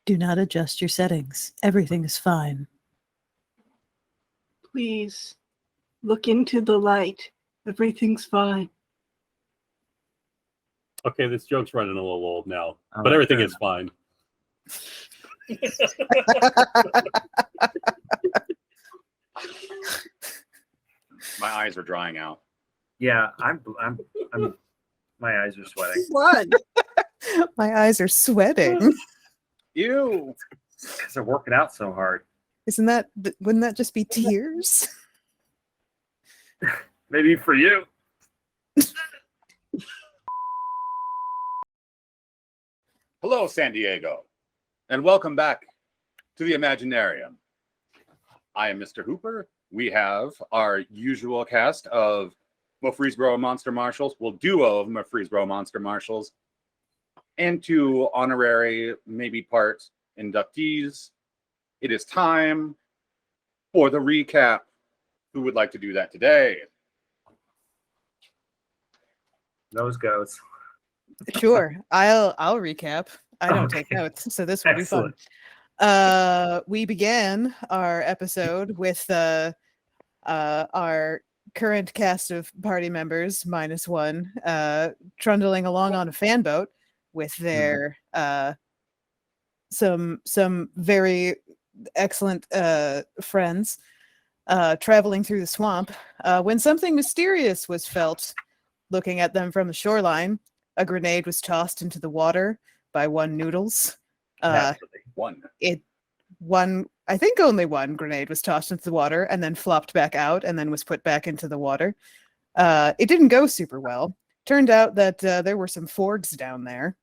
Do not adjust your settings. Everything is fine. Please, look into the light. Everything's fine. Okay, this joke's running a little old now, but everything is fine. My eyes are drying out. Yeah, I'm my eyes are sweating. What? My eyes are sweating. Ew. Because they're working out so hard. Wouldn't that just be tears? Maybe for you. Hello, San Diego, and welcome back to the Imaginarium. I am Mr. Hooper. We have our usual cast of Murfreesboro Monster Marshals, duo of Murfreesboro Monster Marshals, and two honorary, maybe part inductees. It is time for the recap. Who would like to do that today? Those goats. Sure. I'll recap. I don't take notes, so this will be fun. We began our episode with our current cast of party members -1 trundling along on a fan boat with their some very excellent friends traveling through the swamp when something mysterious was felt. Looking at them from the shoreline, a grenade was tossed into the water by one Noodles. One. I think only one grenade was tossed into the water and then flopped back out and then was put back into the water. It didn't go super well. Turned out that there were some forgs down there,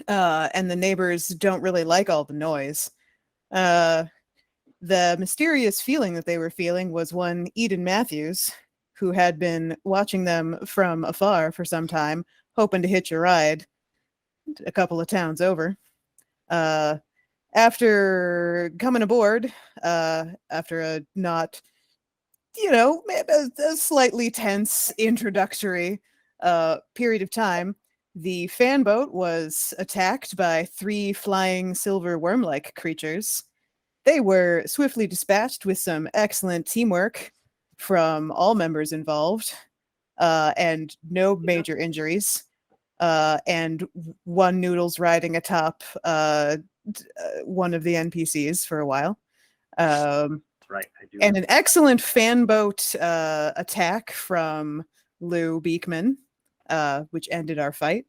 and the neighbors don't really like all the noise. The mysterious feeling that they were feeling was one Eden Matthews, who had been watching them from afar for some time, hoping to hitch a ride a couple of towns over. After coming aboard, after a not, a slightly tense introductory period of time, the fan boat was attacked by 3 flying silver worm-like creatures. They were swiftly dispatched with some excellent teamwork from all members involved, and no major injuries. And one Noodles riding atop one of the NPCs for a while. Right, I do. And an excellent fan boat attack from Lou Beekman, which ended our fight.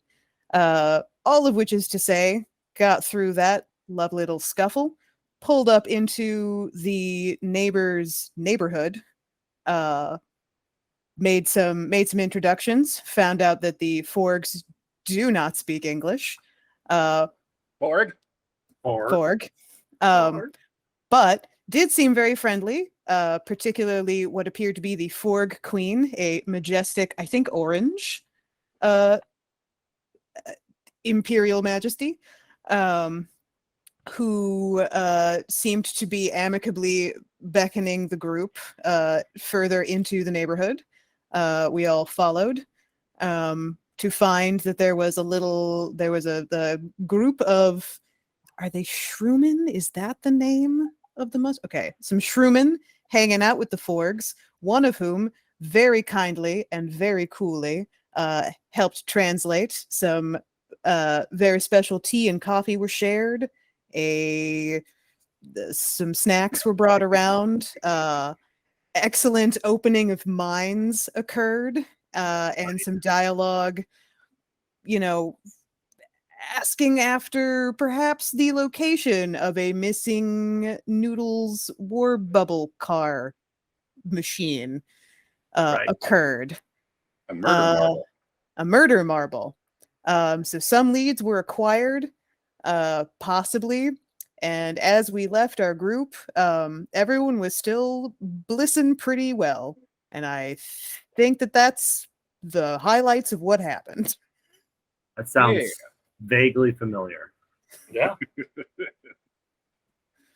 All of which is to say, got through that lovely little scuffle, pulled up into the neighbor's neighborhood, made some introductions, found out that the Forgs do not speak English. Forg. But did seem very friendly, particularly what appeared to be the Forg Queen, a majestic, I think, orange Imperial Majesty, who seemed to be amicably beckoning the group further into the neighborhood. We all followed to find that there was the group of, are they Shroomen? Is that the name of the most? Okay, some Shroomen hanging out with the Forgs, one of whom very kindly and very coolly helped translate. Some very special tea and coffee were shared. Some snacks were brought around. Excellent opening of minds occurred, and some dialogue, asking after perhaps the location of a missing Noodles war bubble car machine occurred. A murder marble. A murder marble. So some leads were acquired, possibly. And as we left our group, everyone was still blissing pretty well. And I think that that's the highlights of what happened. That sounds vaguely familiar. Yeah.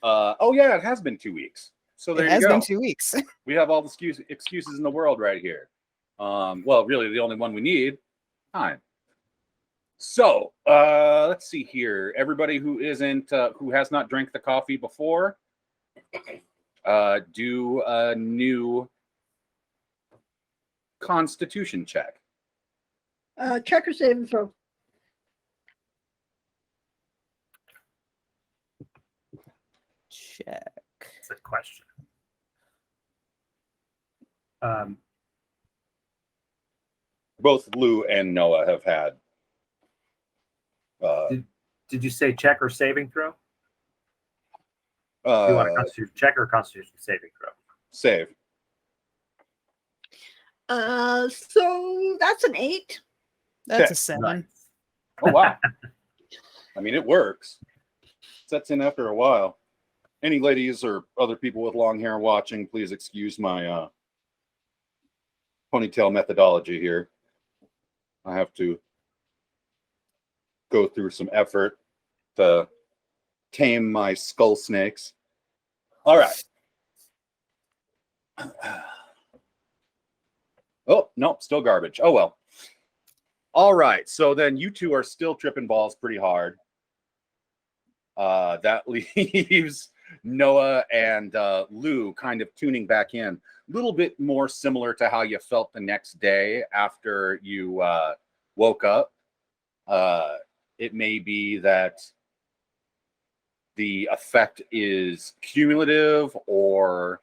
It has been 2 weeks. So there you go. It has been 2 weeks. We have all the excuses in the world right here. Really, the only one we need, time. So, let's see here. Everybody who isn't, who has not drank the coffee before, do a new Constitution check. Check or save and throw. Check. That's a question. Both Lou and Noah have had. Did you say check or saving throw? Do you want a Constitution check or Constitution saving throw? Save. So that's an 8. That's Okay. a 7. Nice. Oh, wow. I mean, it works. Sets in after a while. Any ladies or other people with long hair watching, please excuse my ponytail methodology here. I have to go through some effort to tame my skull snakes. All right. Oh, no, still garbage. Oh, well. All right. So then you two are still tripping balls pretty hard. That leaves Noah and Lou kind of tuning back in. A little bit more similar to how you felt the next day after you woke up. It may be that the effect is cumulative or,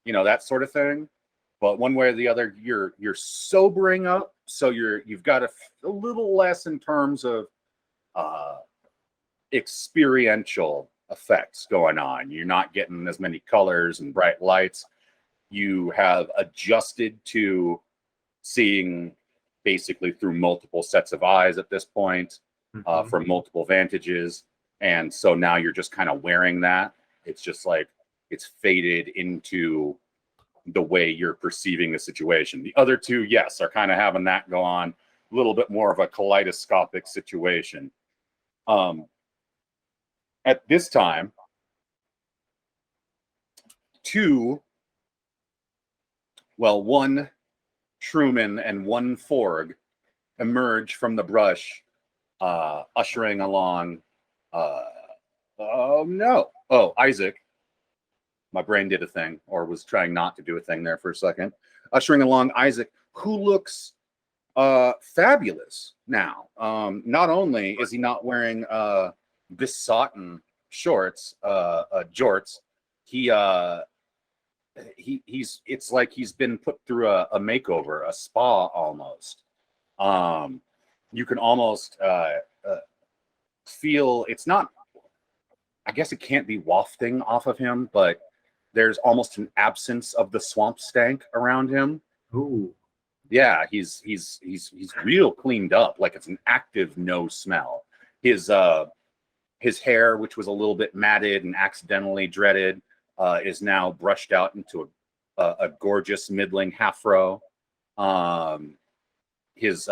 you know, that sort of thing. But one way or the other, you're sobering up, so you've got a little less in terms of experiential effects going on. You're not getting as many colors and bright lights. You have adjusted to seeing basically through multiple sets of eyes at this point, from multiple vantages. And so now you're just kind of wearing that. It's just like it's faded into the way you're perceiving the situation. The other two, yes, are kind of having that go on, a little bit more of a kaleidoscopic situation. At this time, one Shroomin and one Forg emerge from the brush, ushering along. Isaac. My brain did a thing, or was trying not to do a thing there for a second. Ushering along Isaac, who looks fabulous now. Not only is he not wearing besotted shorts, jorts, it's like he's been put through a makeover, a spa almost. You can almost feel, it's not, I guess it can't be wafting off of him, but there's almost an absence of the swamp stank around him. Ooh. Yeah, he's real cleaned up, like it's an active no smell. His hair, which was a little bit matted and accidentally dreaded, is now brushed out into a gorgeous middling half-row. He is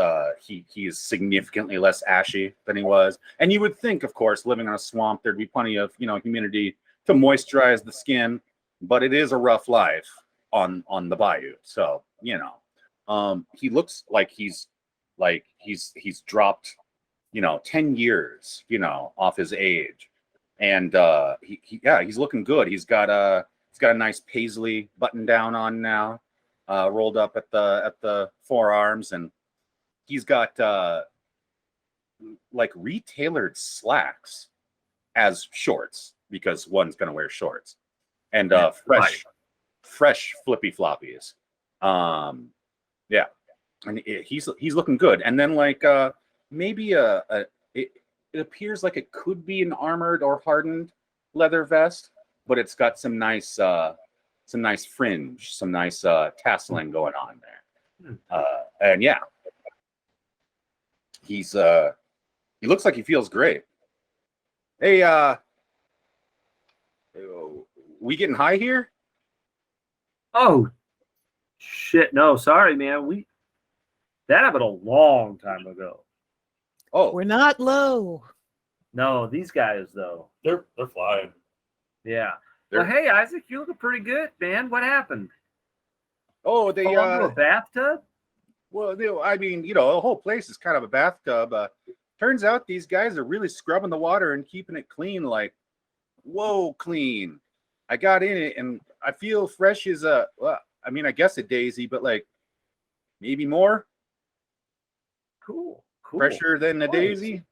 significantly less ashy than he was. And you would think, of course, living on a swamp, there'd be plenty of, humidity to moisturize the skin, but it is a rough life on the bayou. So, he looks like he's dropped, 10 years, off his age. And he's looking good. He's got a nice paisley button down on now, rolled up at the forearms, and he's got like retailored slacks as shorts, because one's gonna wear shorts, and fresh flippy floppies. And he's looking good. And then maybe it appears like it could be an armored or hardened leather vest, but it's got some nice fringe, some nice tasseling going on there. And yeah, he looks like he feels great. Hey, we getting high here? Oh, shit. No, sorry, man. That happened a long time ago. Oh, We're not low. No, these guys, though. They're flying. Yeah. Well, hey, Isaac, you looking pretty good, man. What happened? oh, they Fell into a bathtub? well, I mean, the whole place is kind of a bathtub. turns out these guys are really scrubbing the water and keeping it clean, like, whoa, clean. I got in it and I feel fresh as well, I mean, I guess a daisy, but like maybe more. Cool. Fresher than a Nice. daisy.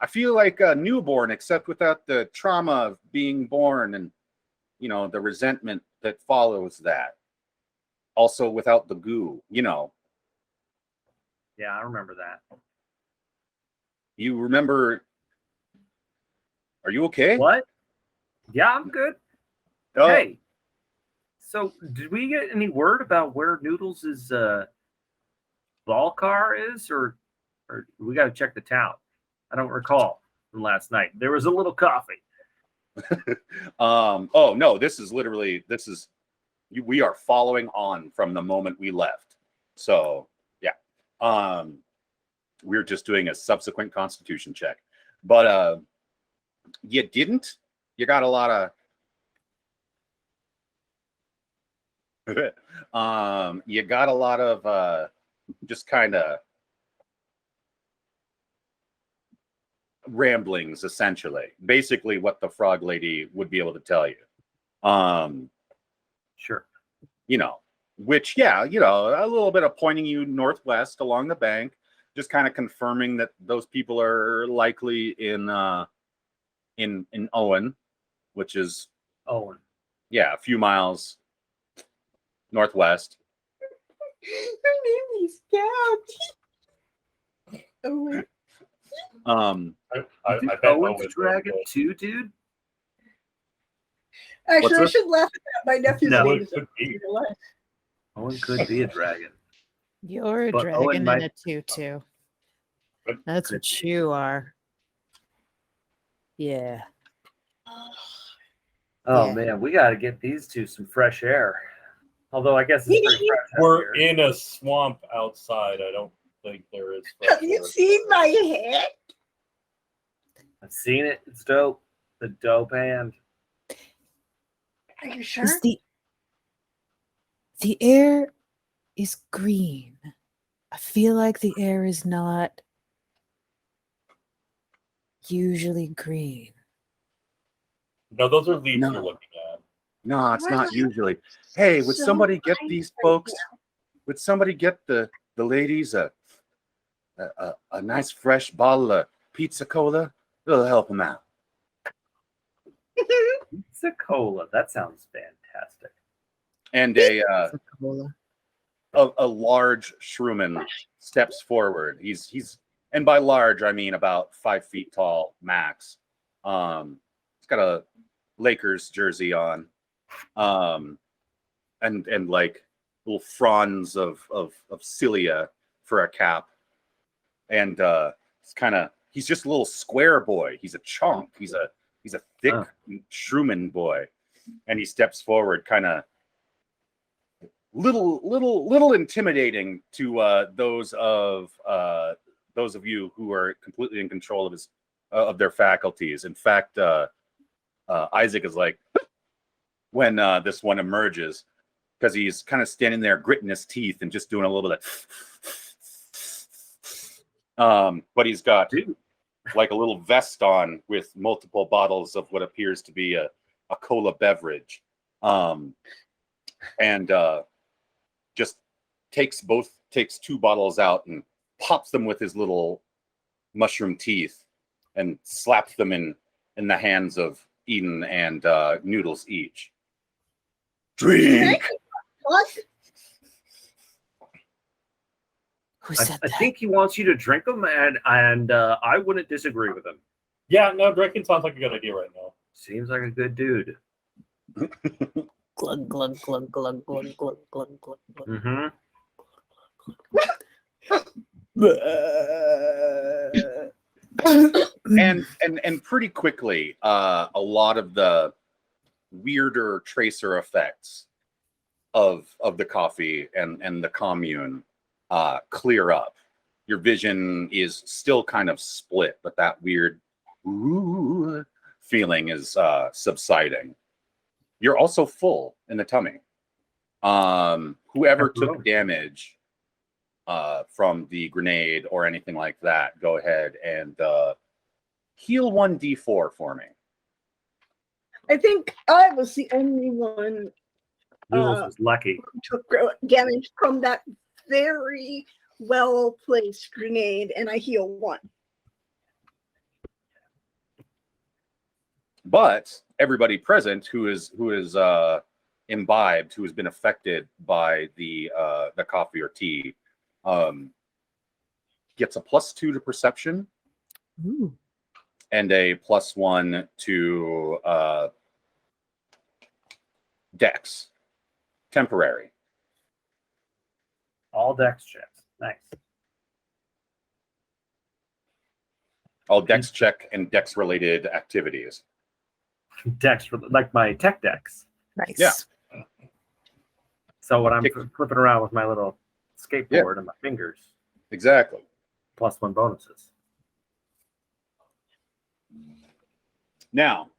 I feel like a newborn, except without the trauma of being born and, you know, the resentment that follows that. Also without the goo, you know. Yeah, I remember that. You remember? Are you okay? What? Yeah, I'm good. Oh, Hey, so did we get any word about where Noodles' ball car is, or we got to check the town? I don't recall from last night. There was a little coffee. oh no, this is we are following on from the moment we left. So yeah. We're just doing a subsequent constitution check. But you didn't? You got a lot of you got a lot of just kind of ramblings, essentially. Basically what the frog lady would be able to tell you. Sure. You know, which, yeah, you know, a little bit of pointing you northwest along the bank, just kind of confirming that those people are likely in Owen, which is Owen. yeah, a few miles northwest. Her name is Scout. Oh wait. I You bet Owen's Owen's dragon really too, dude? Actually, I this? should laugh at that. My nephew's No. name is Could be. Owen could be a dragon. You're a But dragon Owen in might- a tutu. But That's could what be. you are. Yeah. Oh Yeah. man, we got to get these two some fresh air. Although I guess it's pretty fresh out We're here. in a swamp outside. I don't think there is. Have you seen my head? I've seen it. It's dope. The dope hand. Are you sure? Is the air is green. I feel like the air is not usually green. No, those are leaves No. you're looking at. No, it's not Right. usually. Hey, would So somebody get nice these right folks? Would somebody get the ladies a nice fresh bottle of pizza cola? It'll help them out. Pizza cola. That sounds fantastic. And a large Shroomin steps forward. He's and by large I mean about 5 feet tall max. He's got a Lakers jersey on, and like little fronds of cilia for a cap, and he's just a little square boy. He's a chunk. He's a thick Shroomin boy, and he steps forward, kind of little intimidating to those of you who are completely in control of their faculties. In fact, Isaac is like, when this one emerges, because he's kind of standing there gritting his teeth and just doing a little bit of but he's got like a little vest on with multiple bottles of what appears to be a cola beverage, and just takes 2 bottles out and pops them with his little mushroom teeth and slaps them in the hands of Eden and Noodles each. Drink. What? Who I, said I that? think he wants you to drink them, and I wouldn't disagree with him. Yeah, no, drinking sounds like a good idea right now. Seems like a good dude. Glug glug glug glug glug glug glug glug glug. Mm-hmm. And pretty quickly, a lot of the weirder tracer effects of the coffee and the commune clear up. Your vision is still kind of split, but that weird ooh feeling is subsiding. You're also full in the tummy. Whoever took damage from the grenade or anything like that, go ahead and heal 1d4 for me. I think I was the only one Noodles was lucky. who took damage from that very well placed grenade, and I heal 1. But everybody present who is imbibed, who has been affected by the coffee or tea, gets a +2 to perception. Ooh. And a +1 to dex. Temporary. All dex checks. Nice. All dex check and dex related activities. Dex, like my tech dex. Nice. Yeah. So when I'm flipping around with my little skateboard and my fingers, Exactly. +1 bonuses. Now,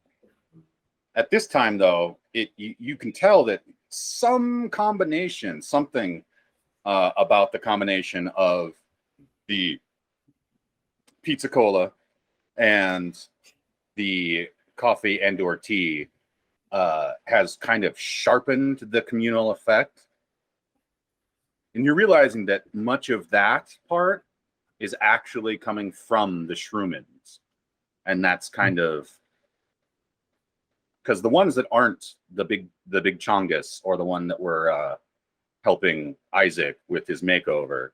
at this time, though, you can tell that some combination, something about the combination of the pizza cola and the coffee and or tea has kind of sharpened the communal effect. And you're realizing that much of that part is actually coming from the Shroomans. And that's kind of because the ones that aren't the big Chongus or the one that were helping Isaac with his makeover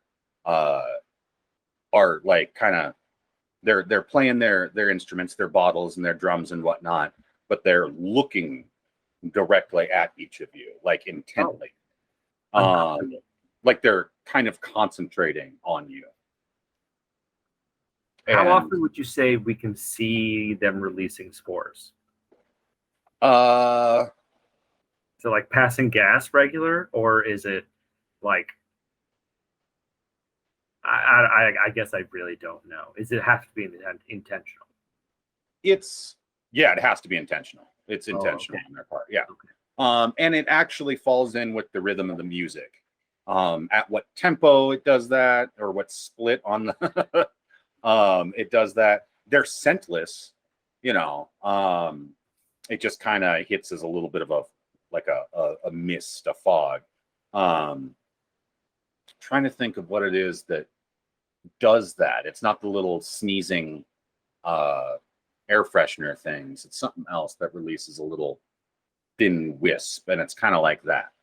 are like kind of they're playing their instruments, their bottles and their drums and whatnot, but they're looking directly at each of you, like intently. Like they're kind of concentrating on you. How often would you say we can see them releasing spores? Uh, Is it like passing gas regular, or is it like I guess I really don't know. Is it have to be intentional? it has to be intentional. It's intentional on their part. Yeah. Okay. And it actually falls in with the rhythm of the music. At what tempo it does that, or what split on the it does that. They're scentless, you know. It just kind of hits as a little bit of a mist, a fog. Trying to think of what it is that does that. It's not the little sneezing air freshener things. It's something else that releases a little thin wisp, and it's kind of like that.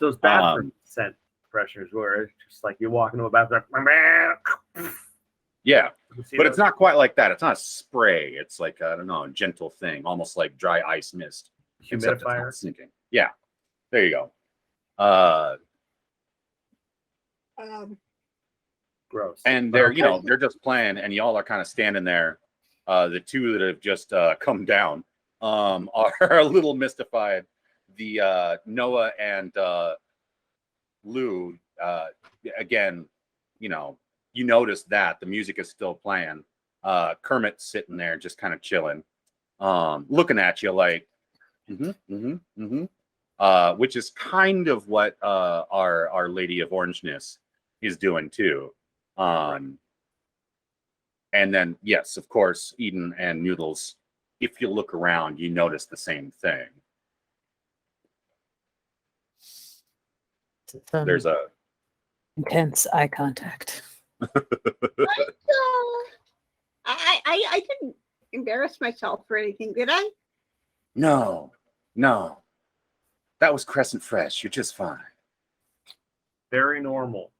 Those bathroom scent fresheners where it's just like you walk into a bathroom. Yeah, but it's those? not quite like that. It's not a spray. It's like, I don't know, a gentle thing, almost like dry ice mist. Except it's not Humidifier. sinking. Yeah, there you go. Gross. And they're, you know, they're just playing, and y'all are kind of standing there. The two that have just come down are a little mystified. The Noah and Lou, again, you know, you notice that the music is still playing. Kermit's sitting there just kind of chilling, looking at you like, which is kind of what our Lady of Orangeness is doing too. And then, yes, of course, Eden and Noodles, if you look around, you notice the same thing. There's a intense eye contact. I didn't embarrass myself for anything, did I? No. That was Crescent Fresh. You're just fine. Very normal.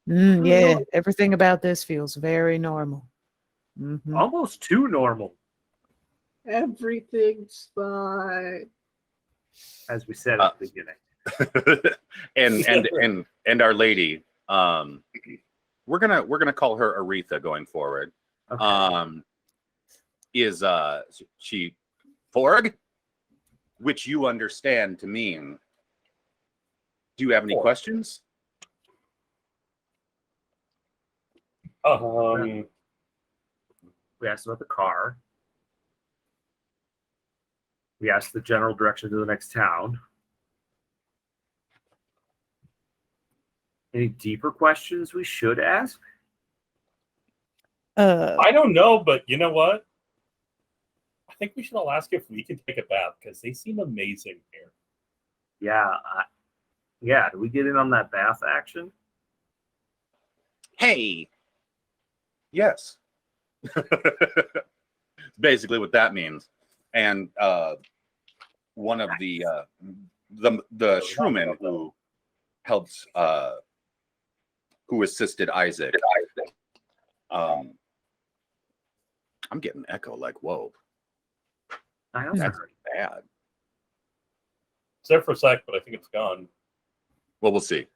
Yeah, everything about this feels very normal. Almost too normal, Everything's fine. as we said at the beginning. and our lady, we're gonna call her Aretha going forward. Okay. Is she Forg, which you understand to mean. Do you have any questions? We asked about the car. We asked the general direction to the next town. Any deeper questions we should ask? I don't know, but you know what? I think we should all ask if we can take a bath because they seem amazing here. Yeah. Do we get in on that bath action? Hey. Yes. Basically what that means. And one of the Shroomen who helped who assisted Isaac. I'm getting an echo like, whoa. I know. That's bad. It's there for a sec, but I think it's gone. Well, we'll see.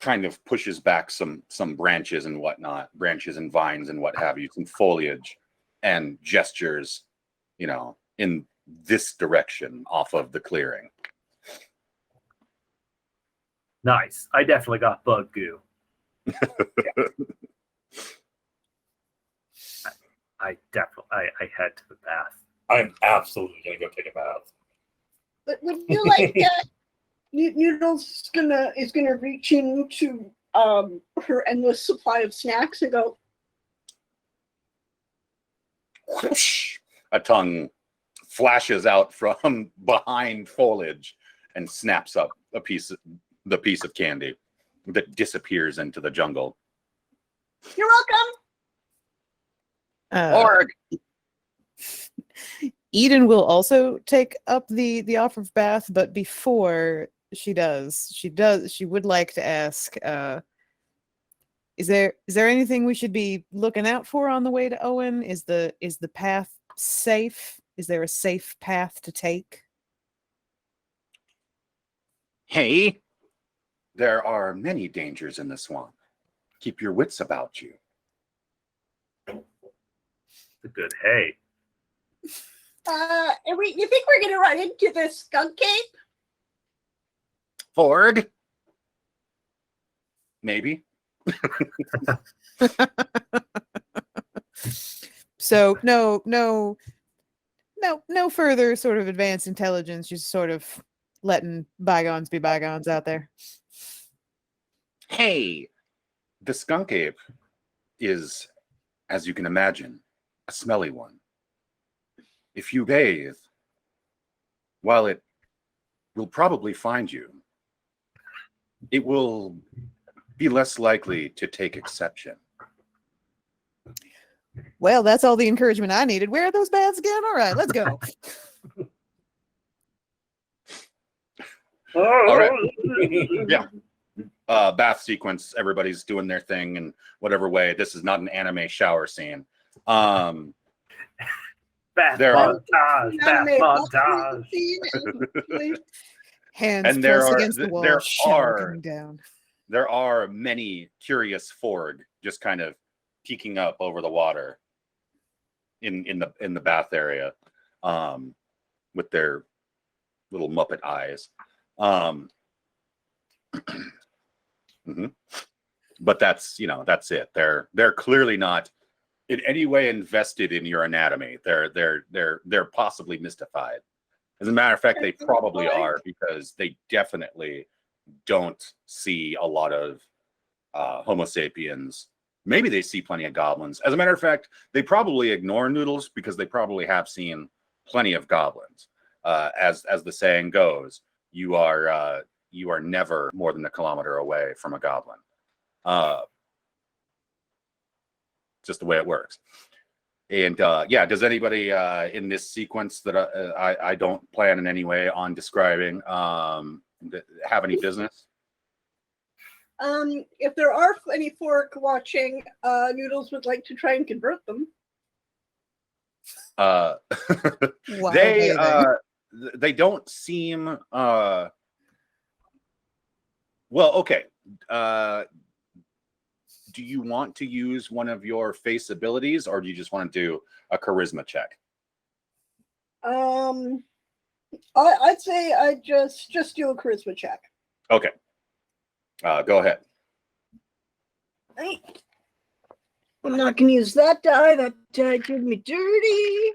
Kind of pushes back some branches and whatnot, branches and vines and what have you, some foliage, and gestures, in this direction off of the clearing. Nice. I definitely got bug goo. I head to the bath. I'm absolutely gonna go take a bath. But would you like Noodles is gonna reach into her endless supply of snacks and go, Whoosh! A tongue flashes out from behind foliage and snaps up the piece of candy that disappears into the jungle. "You're welcome." Org! Eden will also take up the offer of bath, but before she would like to ask, is there anything we should be looking out for on the way to Owen? Is the path safe? Is there a safe path to take? Hey, there are many dangers in the swamp. Keep your wits about you. The good hay. You think we're gonna run into the Skunk-ape? Ford? Maybe. So no further sort of advanced intelligence, just sort of letting bygones be bygones out there. Hey, the Skunk-ape is, as you can imagine, a smelly one. If you bathe, while it will probably find you, it will be less likely to take exception. Well, that's all the encouragement I needed. Where are those baths again? All right, let's go. All right. Yeah. Bath sequence, everybody's doing their thing in whatever way. This is not an anime shower scene. Bath There are- montage. Hands And there pressed are- against the wall, there shower are- coming down. There are many curious Ford just kind of peeking up over the water in the bath area, with their little Muppet eyes. Mhm. But that's it. They're clearly not in any way invested in your anatomy. They're possibly mystified. As a matter of fact, they probably are, because they definitely don't see a lot of Homo sapiens. Maybe they see plenty of goblins. As a matter of fact, they probably ignore Noodles because they probably have seen plenty of goblins. As the saying goes, you are never more than a kilometer away from a goblin. Just the way it works. And does anybody in this sequence that I don't plan in any way on describing have any business? If there are any fork watching, Noodles would like to try and convert them. While They bathing. they don't seem well, okay. Do you want to use one of your face abilities, or do you just want to do a charisma check? I'd say I just do a charisma check. Okay. Go ahead. I'm not going to use that die. That die did me dirty.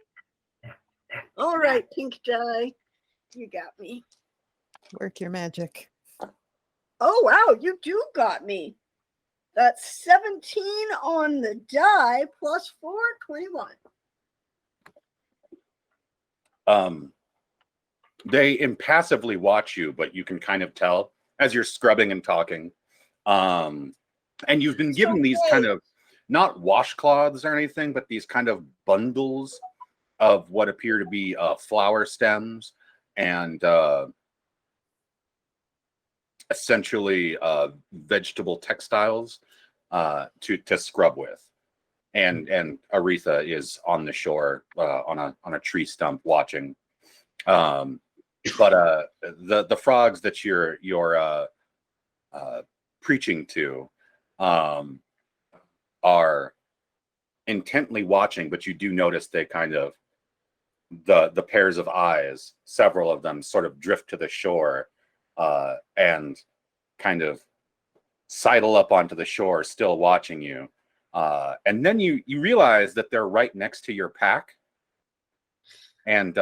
All right, pink die. You got me. Work your magic. Oh, wow, you do got me. That's 17 on the die plus 4, 21. They impassively watch you, but you can kind of tell as you're scrubbing and talking. And you've been given these kind of, not washcloths or anything, but these kind of bundles of what appear to be flower stems and essentially vegetable textiles to scrub with. And Aretha is on the shore on a tree stump watching. But the frogs that you're preaching to are intently watching, but you do notice they kind of the pairs of eyes, several of them sort of drift to the shore and kind of sidle up onto the shore, still watching you. And then you realize that they're right next to your pack, and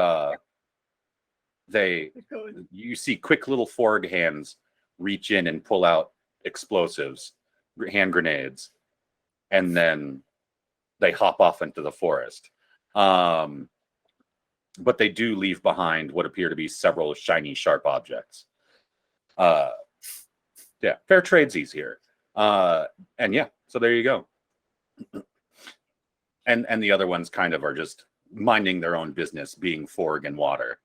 you see quick little forward hands reach in and pull out explosives, hand grenades, and then they hop off into the forest. But they do leave behind what appear to be several shiny, sharp objects. Yeah, fair tradesies here. And yeah, so there you go. And the other ones kind of are just minding their own business, being forg and water.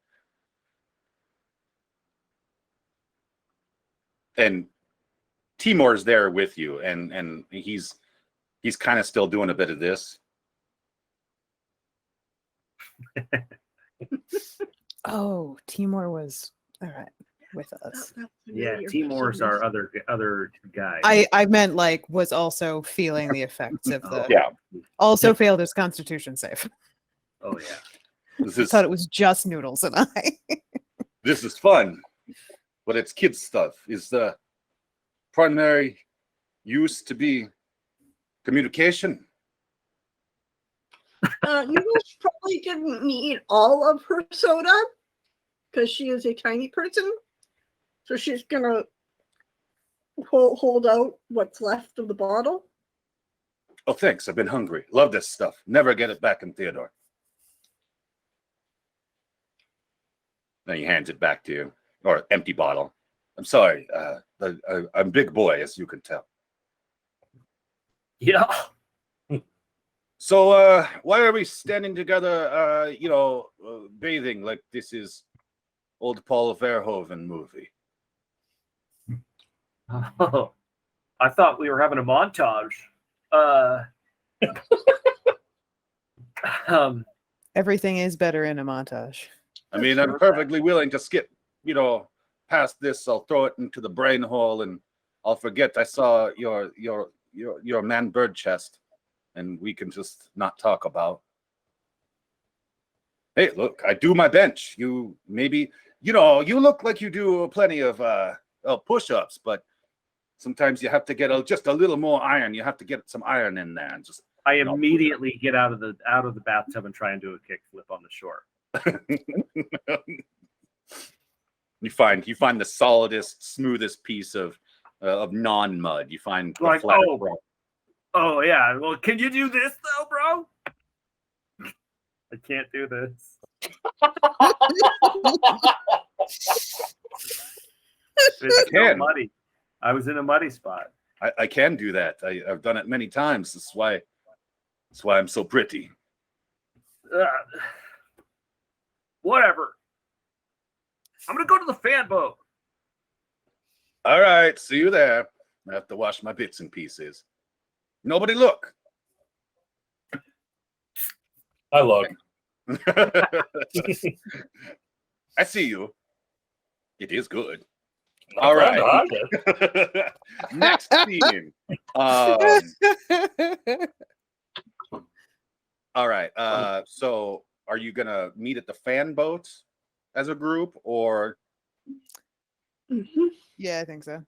And Timor's there with you, and he's kind of still doing a bit of this. Oh, Timor was all right with us. Yeah, Timor's our other guy. I meant like was also feeling the effects of the. Yeah. Also failed his Constitution save. Oh yeah. This is Thought it was just Noodles and I. this is fun, but it's kids stuff. Is the primary use to be communication? Noodles probably didn't need all of her soda because she is a tiny person. So she's gonna hold out what's left of the bottle. Oh, thanks. I've been hungry. Love this stuff. Never get it back in Theodore. Then he hands it back to you, or empty bottle. I'm sorry. I'm big boy, as you can tell. Yeah. So why are we standing together, bathing like this is old Paul Verhoeven movie? Oh, I thought we were having a montage. Everything is better in a montage. I mean, I'm perfectly willing to skip, past this. I'll throw it into the brain hole and I'll forget I saw your man bird chest, and we can just not talk about. Hey, look, I do my bench. You maybe, you look like you do plenty of push-ups, but sometimes you have to get just a little more iron. You have to get some iron in there, and just. I immediately get out of the bathtub and try and do a kickflip on the shore. You find the solidest, smoothest piece of non-mud. You find Like, flat oh yeah. Well, can you do this though, bro? I can't do this. It's so muddy. I was in a muddy spot. I can do that. I've done it many times. That's why I'm so pretty. Whatever. I'm gonna go to the fan boat. All right, see you there. I have to wash my bits and pieces. Nobody look. I look. I see you. It is good. Not All bad, right. not Next scene. All right. So are you gonna meet at the fan boat as a group, or? Mm-hmm. Yeah, I think so.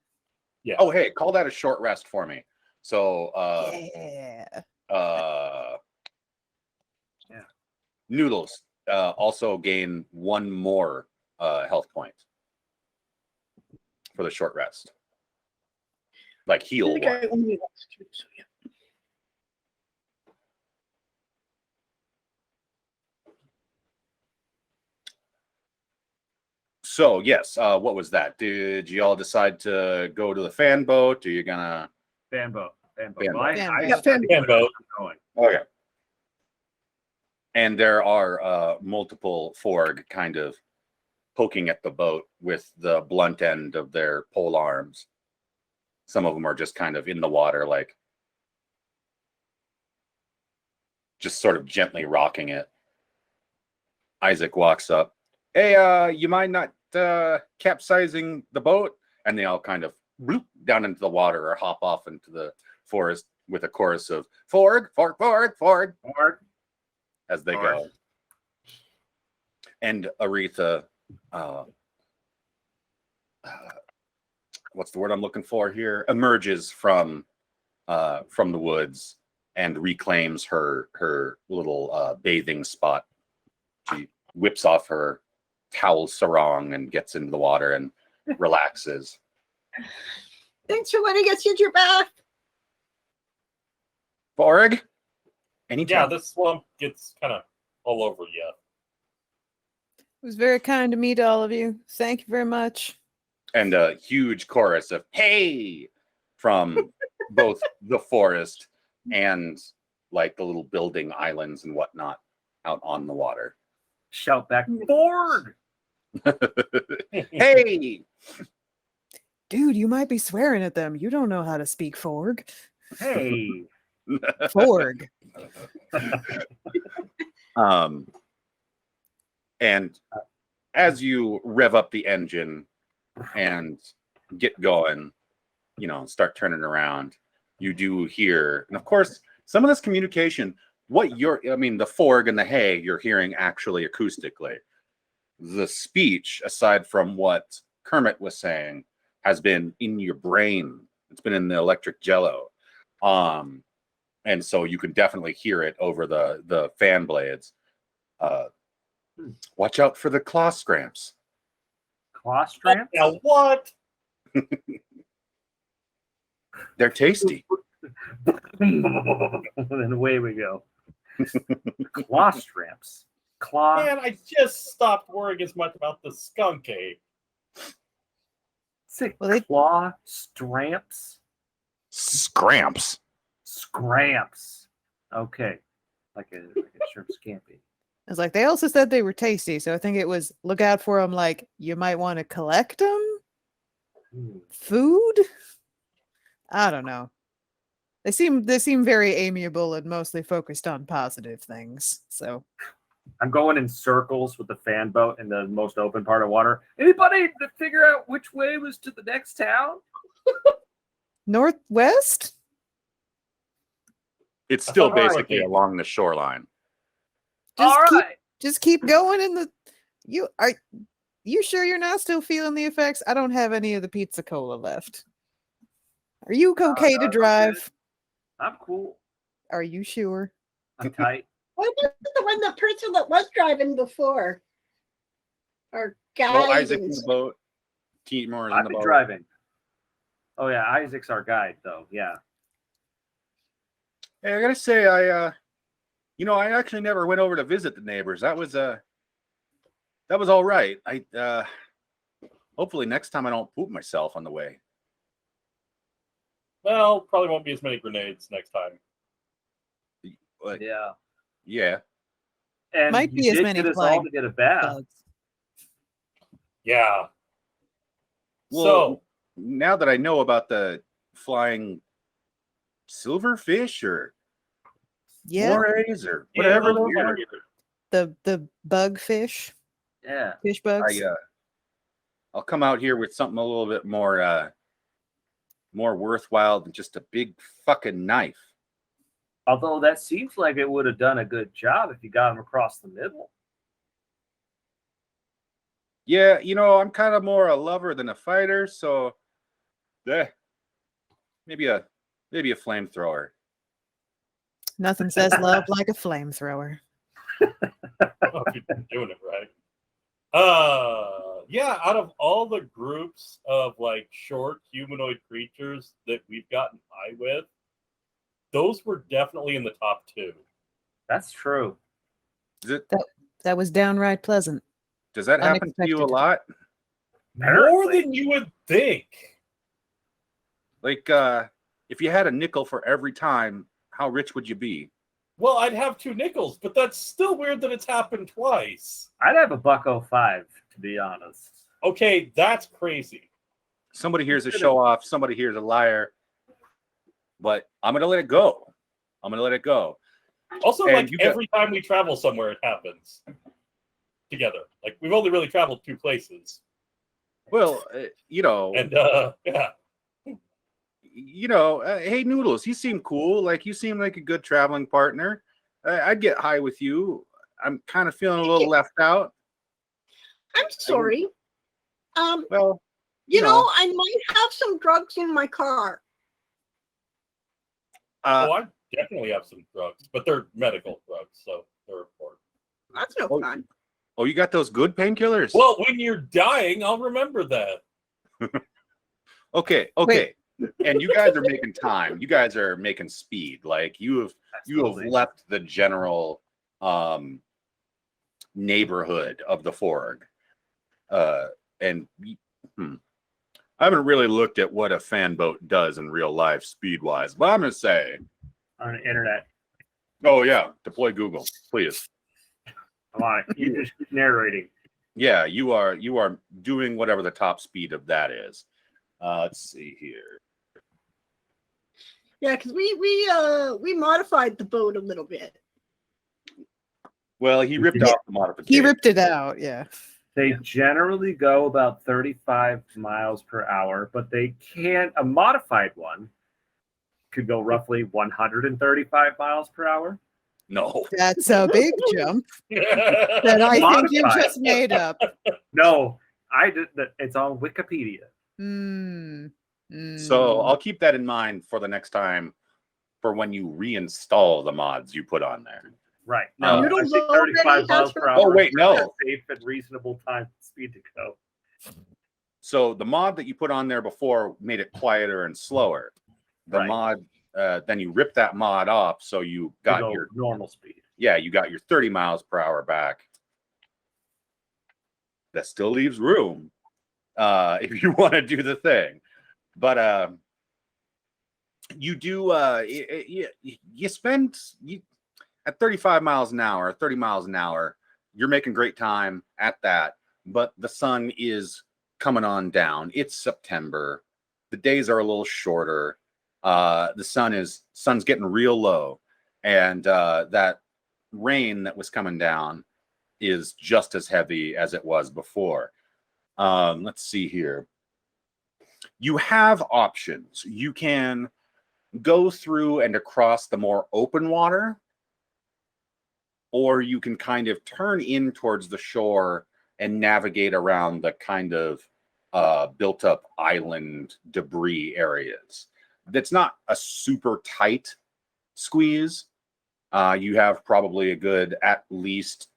Yeah. Oh, hey, call that a short rest for me. So, Yeah. Noodles also gain one more health point. for the short rest, like I heal think one. I only lost 2, so yeah. So yes, what was that? Did you all decide to go to the fan boat? Are you gonna? Fan boat. Fan Well, boat. I Yeah, fan boat. Going. Okay. And there are multiple Forg kind of poking at the boat with the blunt end of their pole arms. Some of them are just kind of in the water, like just sort of gently rocking it. Isaac walks up. Hey, you mind not capsizing the boat? And they all kind of bloop down into the water or hop off into the forest with a chorus of Forg, Forg, Forg, Forg, Forg. as they Forg. go. And Aretha, what's the word I'm looking for here? Emerges from the woods and reclaims her little bathing spot. She whips off her towel sarong and gets into the water and relaxes. Thanks for letting us use your bath. Borg, Yeah, anytime. this swamp gets kind of all over you. It was very kind to meet all of you. Thank you very much. And a huge chorus of "Hey!" from both the forest and like the little building islands and whatnot out on the water. Shout back, Forg! Hey! Dude, you might be swearing at them. You don't know how to speak Forg. Hey! Forg. And as you rev up the engine and get going, start turning around, you do hear, and of course, some of this communication, the Forg and the hey, you're hearing actually acoustically. The speech, aside from what Kermit was saying, has been in your brain. It's been in the electric jello. And so you can definitely hear it over the fan blades. Watch out for the claw scramps. Claw strands? Now what? They're tasty. And then away we go. Claw stramps. Claw. Man, I just stopped worrying as much about the Skunk-ape. Say Well, they- claw stramps. Scramps. Scramps. Okay. Like a shrimp scampi. I was like, they also said they were tasty, so I think it was look out for them. Like you might want to collect them. Food. I don't know. They seem very amiable and mostly focused on positive things. So I'm going in circles with the fan boat in the most open part of water. Anybody to figure out which way was to the next town? northwest. It's still All right. basically along the shoreline. Just All keep right. just keep going in the. You sure you're not still feeling the effects? I don't have any of the pizza cola left. Are you okay no, to I'm drive? I'm cool. Are you sure? I'm tight. What was the person that was driving before? Or guy? Well, Isaac in the boat. Timor's in I've the been boat. driving. Oh yeah, Isaac's our guide though. Yeah. Hey, I gotta say, I actually never went over to visit the neighbors. That was all right. Hopefully next time I don't poop myself on the way. Well, probably won't be as many grenades next time. Like, Yeah. yeah. And Might you be as did many get us flying all to get a bath. Bugs. Yeah. Well, So, now that I know about the flying silverfish or Yeah, morays or yeah, whatever those those are, the bug fish, Yeah. fish bugs. I'll come out here with something a little bit more worthwhile than just a big fucking knife. Although that seems like it would have done a good job if you got him across the middle. Yeah, I'm kind of more a lover than a fighter, so maybe a flamethrower. Nothing says love like a flamethrower. I don't know if you're doing it right. Yeah, out of all the groups of like short humanoid creatures that we've gotten high with, those were definitely in the top 2. That's true. Is it, That was downright pleasant. does that happen to you a Unexpected. lot? More Apparently. than you would think. Like, if you had a nickel for every time, how rich would you be? Well, I'd have 2 nickels, but that's still weird that it's happened twice. I'd have a $1.05, to be honest. Okay, that's crazy. Somebody here's a show off, somebody here's a liar. But I'm gonna let it go. I'm gonna let it go. Also, And like you got- every time we travel somewhere, it happens together. Like we've only really traveled 2 places, Well, you know, and yeah, hey Noodles, you seem cool. Like you seem like a good traveling partner. I'd get high with you. I'm kind of feeling a little left out. I'm sorry. Well, You know, I might have some drugs in my car. oh, I definitely have some drugs, but they're medical drugs, so they're important. That's no Oh. fun. Oh, you got those good painkillers? Well, when you're dying, I'll remember that. Okay. And you guys are making time. You guys are making speed. Like you have left the general neighborhood of the Forg. And I haven't really looked at what a fan boat does in real life speed wise, but I'm gonna say On the internet. oh yeah, deploy Google, please. Come on, you're just narrating. Yeah, you are doing whatever the top speed of that is. Let's see here. Yeah, because we modified the boat a little bit. Well, he ripped off the modification. He ripped it out. Yeah. They generally go about 35 miles per hour, but they can't. A modified one could go roughly 135 miles per hour. No. That's a big jump that I think you Modified. just made up. No, I did. It's on Wikipedia. So I'll keep that in mind for the next time for when you reinstall the mods you put on there. Right. No, I Noodles think 35 already miles has per her- hour. Oh, wait, is no. a safe and reasonable time speed to go. So the mod that you put on there before made it quieter and slower. The Right. mod, then you ripped that mod off, so you To got go your normal speed. you got your 30 miles per hour back. That still leaves room if you want to do the thing, but you do you spend at 35 miles an hour, 30 miles an hour. You're making great time at that, but the sun is coming on down. It's September. The days are a little shorter. The sun's getting real low, and that rain that was coming down is just as heavy as it was before. Let's see here. You have options. You can go through and across the more open water, or you can kind of turn in towards the shore and navigate around the kind of built up island debris areas. That's not a super tight squeeze. You have probably a good at least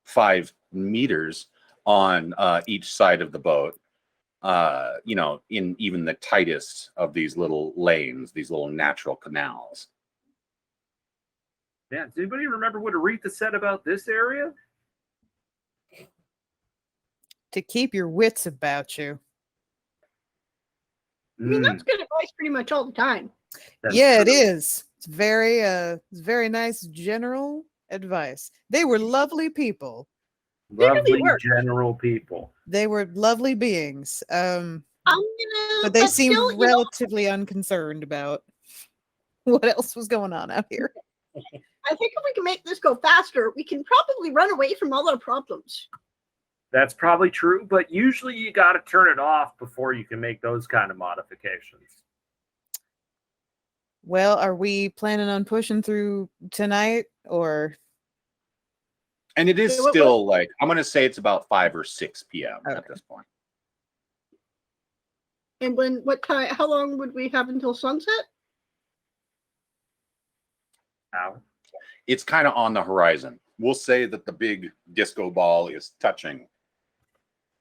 5 meters on each side of the boat. In even the tightest of these little lanes, these little natural canals. Yeah. Does anybody remember what Aretha said about this area? To keep your wits about you. I mean, that's good advice pretty much all the time. That's Yeah, it true. is. It's very nice general advice. They were lovely people. Lovely were. general people. They were lovely beings. But they But seemed still, you know, relatively unconcerned about what else was going on out here. I think if we can make this go faster, we can probably run away from all our problems. That's probably true, but usually you got to turn it off before you can make those kind of modifications. Well, are we planning on pushing through tonight or? And it is Yeah, what- still like, I'm going to say it's about 5 or 6 p.m. at Okay. this point. And what time? How long would we have until sunset? Now, It's kind of on the horizon. We'll say that the big disco ball is touching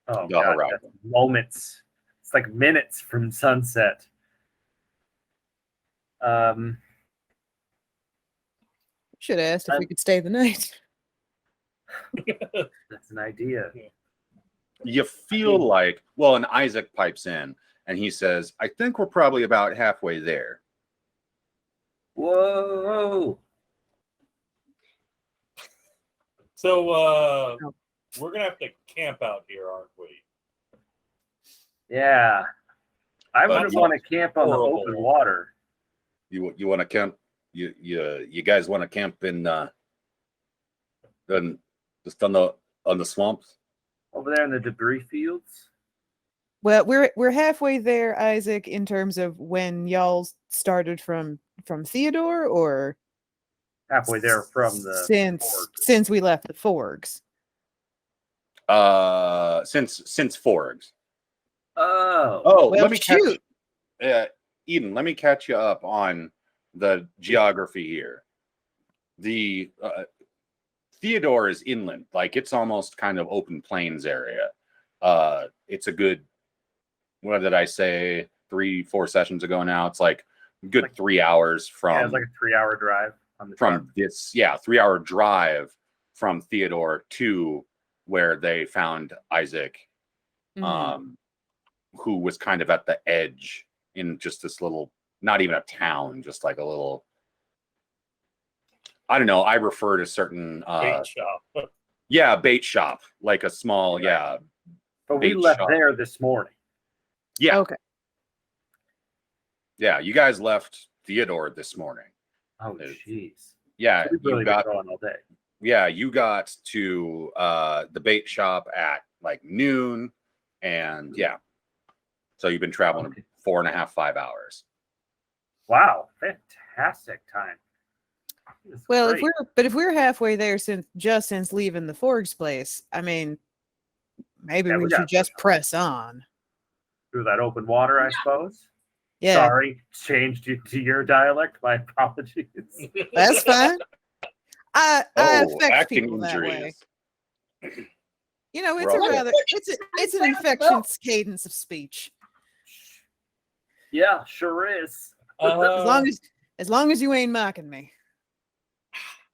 Oh, the God, horizon. that's moments. It's like minutes from sunset. Should have asked if we could stay the night. That's an idea. You feel like, well, and Isaac pipes in and he says, I think we're probably about halfway there. Whoa. So we're gonna have to camp out here, aren't we? Yeah. I But wouldn't want to camp on the horrible. open water. You want to camp? You guys want to camp in just on the swamps? Over there in the debris fields. Well, we're halfway there, Isaac, in terms of when y'all started from Theodore, or Halfway there from the since we left the Forgs. Since Forgs. Oh. Oh, Well, let me shoot. Eden, let me catch you up on the geography here. The Theodore is inland, like it's almost kind of open plains area. It's a good, what did I say, 3-4 sessions ago now? It's like a good 3 hours from Yeah, it's like a 3-hour drive on the truck. from this, 3-hour drive from Theodore to where they found Isaac, Mhm. who was kind of at the edge in just this little, not even a town, just like a little, I don't know. I refer to certain, Bait shop. bait shop, like a small, Right. But we bait left shop. there this morning. Yeah. Okay. Yeah, you guys left Theodore this morning. Oh, It's- jeez. Yeah, We've really you been got going all day. you got to the bait shop at like noon, and so you've been traveling Okay. 4.5-5 hours. Wow, fantastic time. This is Well, great. if we're halfway there since leaving the Forgs place, I mean, maybe Yeah, we we should gotta just press on. through that open water, I suppose. Yeah, Sorry, changed it to your dialect. My apologies. that's fine. I affect acting people that way. injuries. You know, it's We're a all good. rather it's an infectious cadence of speech. Yeah, sure is. As long as you ain't mocking me.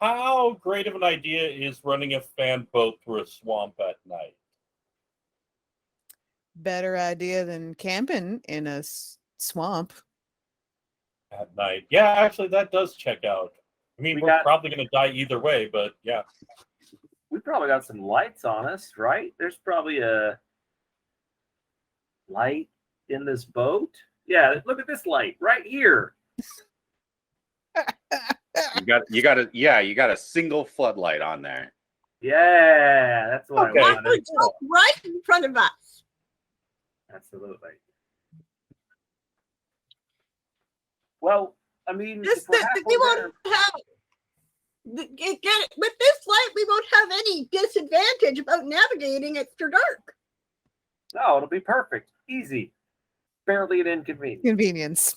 How great of an idea is running a fan boat through a swamp at night? Better idea than camping in a swamp. At night, yeah, actually, that does check out. I mean, we're probably going to die either way, but yeah. We probably got some lights on us, right? There's probably a light in this boat. Yeah, look at this light right here. You got a single floodlight on there. Yeah, that's what Okay. I That wanted. was right in front of us. Absolutely. Well, I mean, This, if we're we halfway won't there, have with this light. We won't have any disadvantage about navigating after dark. no, it'll be perfect, easy, barely an inconvenience. Convenience.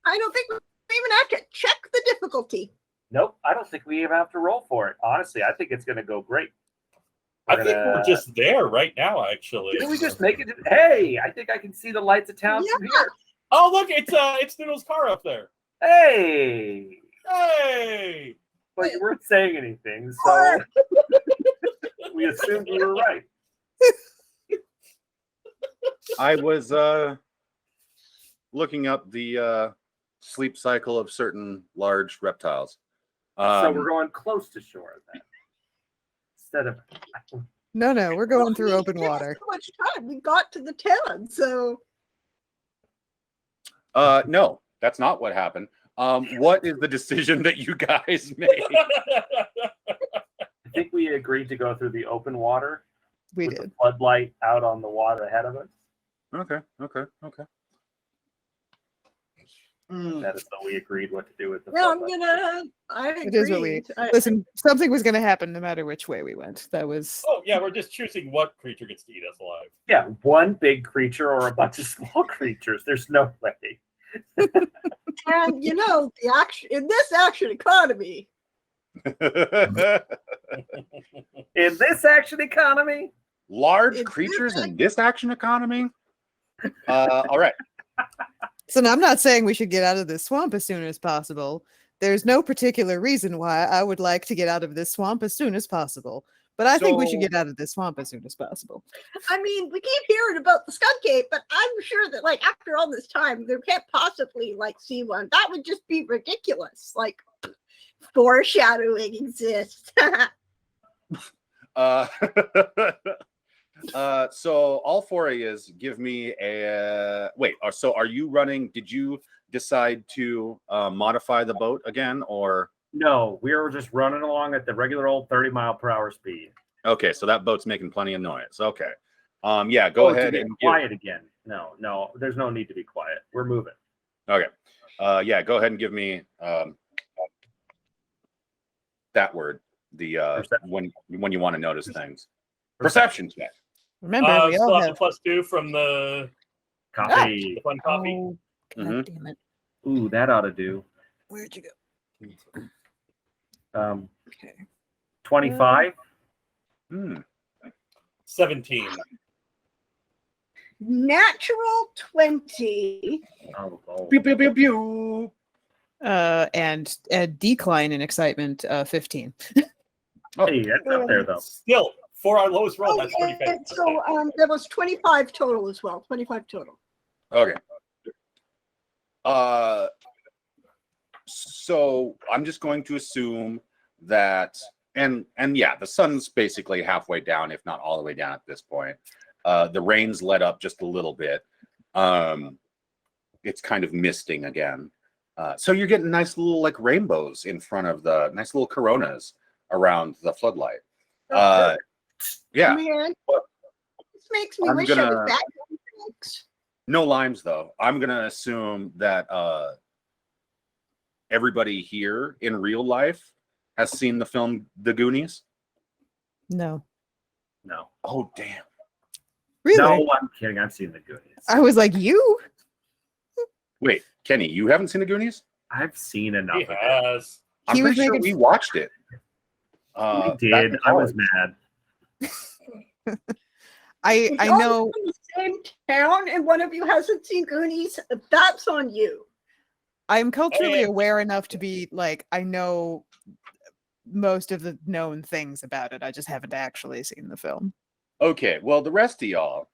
I don't think we even have to check the difficulty. Nope, I don't think we even have to roll for it. Honestly, I think it's going to go great. I think we're just there right now, actually. Can we just make it? Hey, I think I can see the lights of town from here. Oh, look, it's Noodle's car up there. Hey, Hey! but you weren't saying anything, so we assumed you were right. I was looking up the sleep cycle of certain large reptiles. So we're going close to shore then, instead of. No, we're going through open There's water. So much time. We got to the town, so no, that's not what happened. What is the decision that you guys made? I think we agreed to go through the open water. We with did. the floodlight out on the water ahead of us. Okay. That is what we agreed what to do with the Yeah, I'm floodlight. I It is what we agreed. I- listen. Something was going to happen no matter which way we went. That was Oh yeah, we're just choosing what creature gets to eat us alive. Yeah, one big creature or a bunch of small creatures. There's no way. And the action in this action economy, In this action economy, Large It's creatures in this action economy. All right. so. I'm not saying we should get out of this swamp as soon as possible. There's no particular reason why I would like to get out of this swamp as soon as possible. But I think we should So- get out of this swamp as soon as possible. I mean, we keep hearing about the Skunk-ape, but I'm sure that after all this time, there can't possibly see one. That would just be ridiculous. Foreshadowing exists. So all four of you give me a wait. So are you running? Did you decide to modify the boat again, or no, we were just running along at the regular old 30-mile-per-hour speed. okay? So that boat's making plenty of noise. Okay. Yeah. Go ahead to and get quiet again. No, there's no need to be quiet. We're moving. Okay. Yeah. Go ahead and give me that word. The Perception. when you want to notice things. Perception check. Remember, we all Still have have the +2 from the Coffee. fun coffee. Oh, God Mhm. damn it! Ooh, that ought to do. Where'd you go? 25. Hmm. 17. Natural 20. Oh. Pew pew pew pew. And a decline in excitement. 15. Hey, that's up there though. Still, for our lowest roll, that's pretty Okay, fantastic. so there was 25 total as well. 25 total. Okay. So I'm just going to assume that, and yeah, the sun's basically halfway down, if not all the way down at this point. The rain's let up just a little bit. It's kind of misting again. So you're getting nice little rainbows in front of the nice little coronas around the floodlight. Yeah. Man, this makes me I'm wish I gonna- was back in Phoenix. No limes though. I'm gonna assume that everybody here in real life has seen the film The Goonies. No, No. Oh damn! really? No, I'm kidding. I've seen the Goonies. I was like, you? Wait, Kenny, you haven't seen The Goonies? I've seen enough He of it. has. I'm He was pretty sure making- we watched it. I back did. in I was college. mad. I If I y'all know. live in the same town and one of you hasn't seen Goonies, that's on you. I'm culturally And- aware enough to be I know most of the known things about it. I just haven't actually seen the film. Okay, well, the rest of y'all.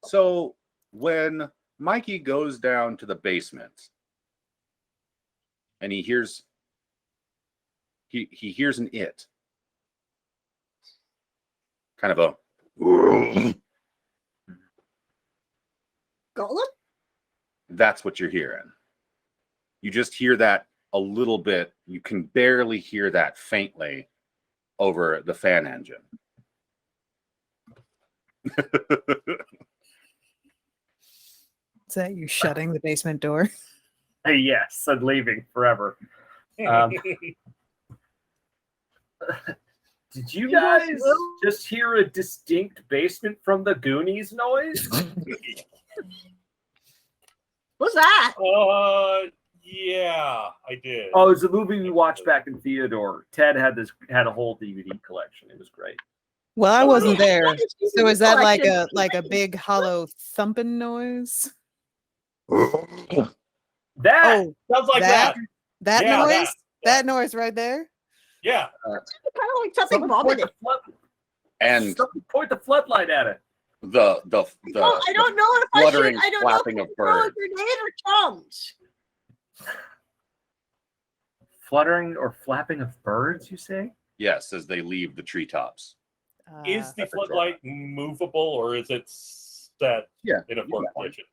So when Mikey goes down to the basement and he hears an it. Kind of a Golem? that's what you're hearing. You just hear that a little bit. You can barely hear that faintly over the fan engine. Is that you shutting the basement door? Hey, yes, I'm leaving forever. Um, Did you You guys guys will? just hear a distinct basement from the Goonies noise? What's that? Yeah, I did. Oh, it's a movie we watched back in Theodore. Ted had a whole DVD collection. It was great. Well, I Oh, wasn't really? there. So is that like Collection. a big hollow thumping noise? That Oh, Sounds like that. that Yeah, noise? that. That noise right there? Yeah. Kind of like something someone vomited. And point the floodlight at it. the No, I don't know if fluttering, I don't know if flapping I of should throw a birds. grenade or chums. Fluttering or flapping of birds, you say? Yes, as they leave the treetops. Is the that's a floodlight movable or is it set Yeah, in a you firm got it. position?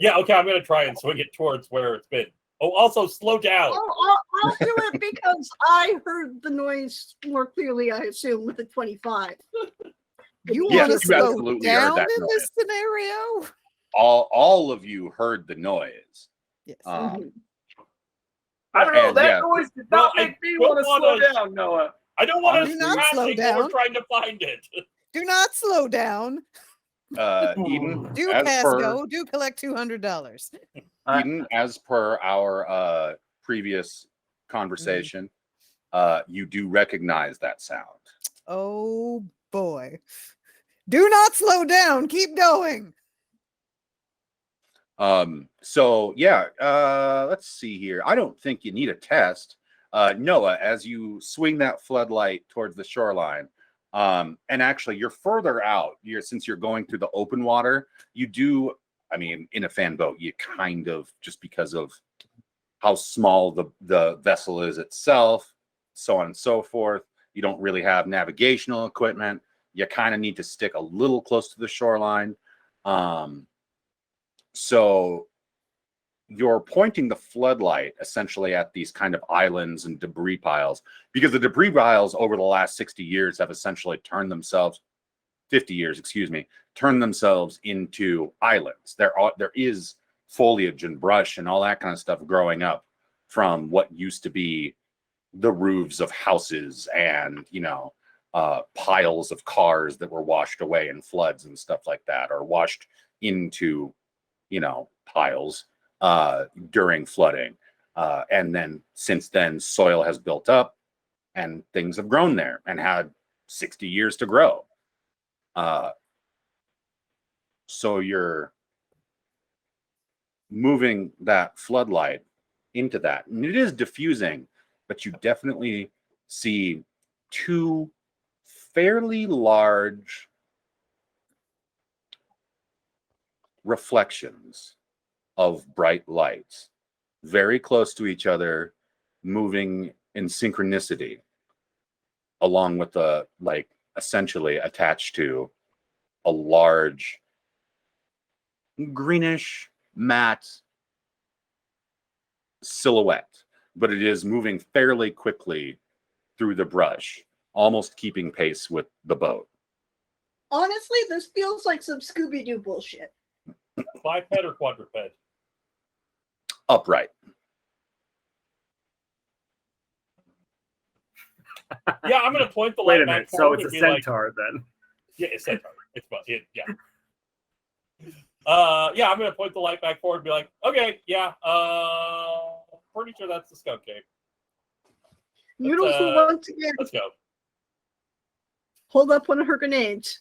Yeah, okay, I'm going to try and swing it towards where it's been. Oh, also slow down. I'll do it because I heard the noise more clearly, I assume, with the 25. You Yes, want to you slow absolutely heard down that in this scenario? all of you heard the noise. Yes. Um, I don't know. And, That yeah. noise did Well, not make me don't want to slow wanna- down, Noah. I don't want Honestly- to Do not slow crashing while we're down. trying to find it. Do not slow down. Eden, Do as pass per go. Do collect $200. Eden, as per our previous conversation, you do recognize that sound. Oh boy. Do not slow down. Keep going. So yeah, let's see here. I don't think you need a test. Noah, as you swing that floodlight towards the shoreline, and actually you're further out, since you're going through the open water, you do, I mean, in a fan boat, you kind of, just because of how small the vessel is itself, so on and so forth, you don't really have navigational equipment. You kind of need to stick a little close to the shoreline. So you're pointing the floodlight essentially at these kind of islands and debris piles, because the debris piles over the last 60 years have essentially turned themselves, 50 years, excuse me, turned themselves into islands. There is foliage and brush and all that kind of stuff growing up from what used to be the roofs of houses and, piles of cars that were washed away in floods and stuff like that, or washed into, piles during flooding. And then since then, soil has built up and things have grown there and had 60 years to grow. So you're moving that floodlight into that. And it is diffusing, but you definitely see two fairly large reflections of bright lights, very close to each other, moving in synchronicity, along with essentially attached to a large greenish matte silhouette, but it is moving fairly quickly through the brush, almost keeping pace with the boat. Honestly, this feels like some Scooby-Doo bullshit. Biped or quadruped? Upright. Yeah, I'm gonna point the Wait light a back minute. So forward it's a and be like, centaur then. yeah, it's centaur. It's fun. Yeah. Yeah, I'm gonna point the light back forward and be like, okay, yeah, pretty sure that's the Skunk-ape. Noodles will once again Let's go. hold up one of her grenades.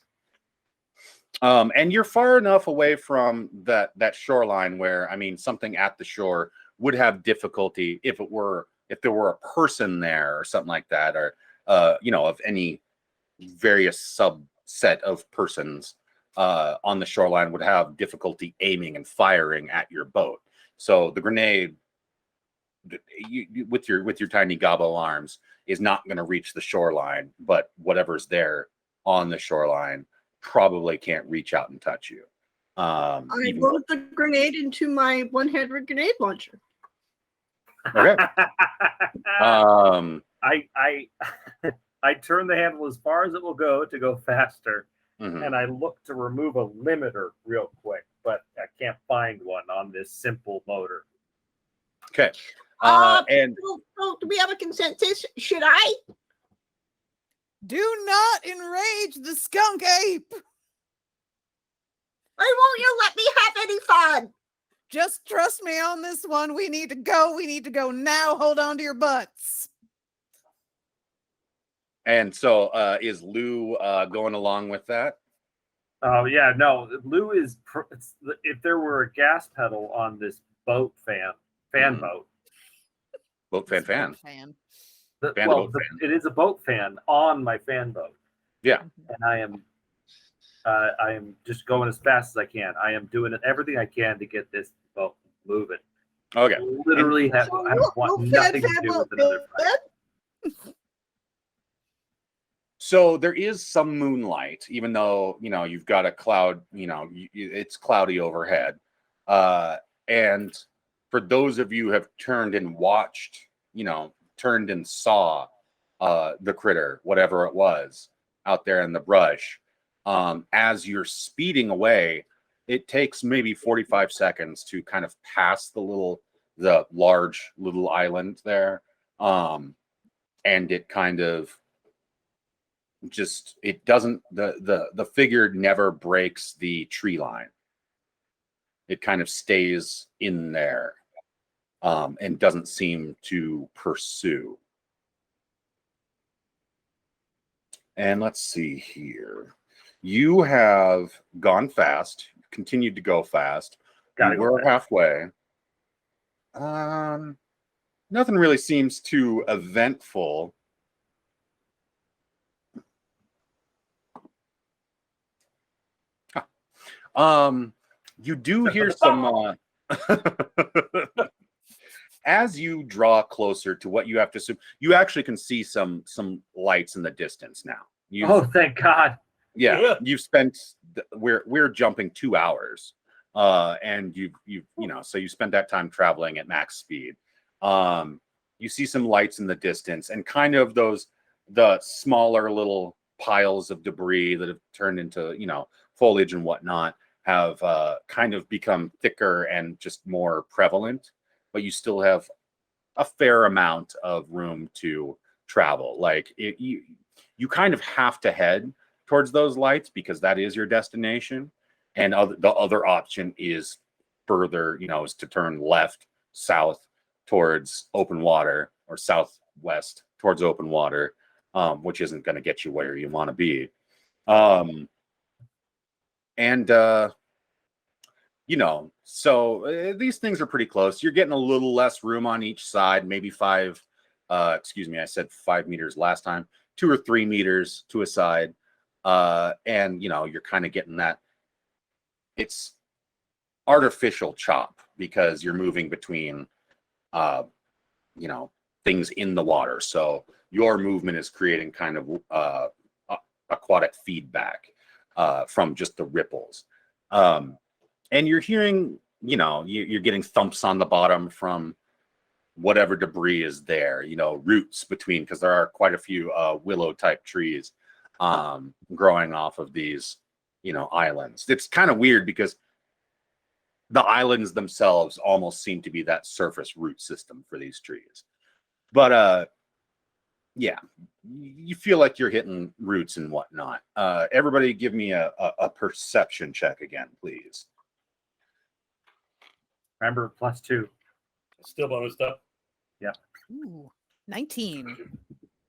And you're far enough away from that shoreline where, I mean, something at the shore would have difficulty if there were a person there or something like that, or of any various subset of persons on the shoreline would have difficulty aiming and firing at your boat. So the grenade, with your tiny gobbo arms, is not going to reach the shoreline, but whatever's there on the shoreline probably can't reach out and touch you. I load the grenade into my one-handed grenade launcher. Okay. I turn the handle as far as it will go to go faster, Mhm. and I look to remove a limiter real quick, but I can't find one on this simple motor. Okay. And So do we have a consensus? Should I? Do not enrage the skunk-ape. Why won't you let me have any fun? Just trust me on this one. We need to go. We need to go now. Hold on to your butts. so is Lou going along with that? Oh yeah, no. Lou is. If there were a gas pedal on this boat fan boat, Boat fan. Fan. it is a boat fan on my fan boat. Yeah. And I am just going as fast as I can. I am doing everything I can to get this boat moving. Okay. Literally I want nothing to do with another friend. So there is some moonlight, even though, you've got a cloud, it's cloudy overhead. And for those of you who have turned and watched, turned and saw the critter, whatever it was, out there in the brush, as you're speeding away, it takes maybe 45 seconds to kind of pass the large little island there. And it kind of just, it doesn't, the figure never breaks the tree line. It kind of stays in there, and doesn't seem to pursue. And let's see here. You have gone fast, continued to go fast. We're halfway. Nothing really seems too eventful. You do hear some as you draw closer to what you have to assume, you actually can see some lights in the distance now. Oh, thank God. Yeah, you've spent, we're jumping 2 hours. And you know, so you spent that time traveling at max speed. You see some lights in the distance, and kind of the smaller little piles of debris that have turned into, you know, foliage and whatnot have kind of become thicker and just more prevalent, but you still have a fair amount of room to travel. Like you kind of have to head towards those lights because that is your destination. And the other option is further, you know, is to turn left, south towards open water, or southwest towards open water, which isn't going to get you where you want to be. You know, so these things are pretty close. You're getting a little less room on each side, maybe I said 5 meters last time, 2 or 3 meters to a side. And, you know, you're kind of getting that. It's artificial chop because you're moving between, you know, things in the water. So your movement is creating kind of aquatic feedback from just the ripples. And you're hearing, you know, you're getting thumps on the bottom from whatever debris is there, you know, roots between, because there are quite a few willow type trees growing off of these, you know, islands. It's kind of weird because the islands themselves almost seem to be that surface root system for these trees. But yeah, you feel like you're hitting roots and whatnot. Everybody give me a perception check again, please. Remember, +2. Still bonus stuff. Yeah. Ooh, 19.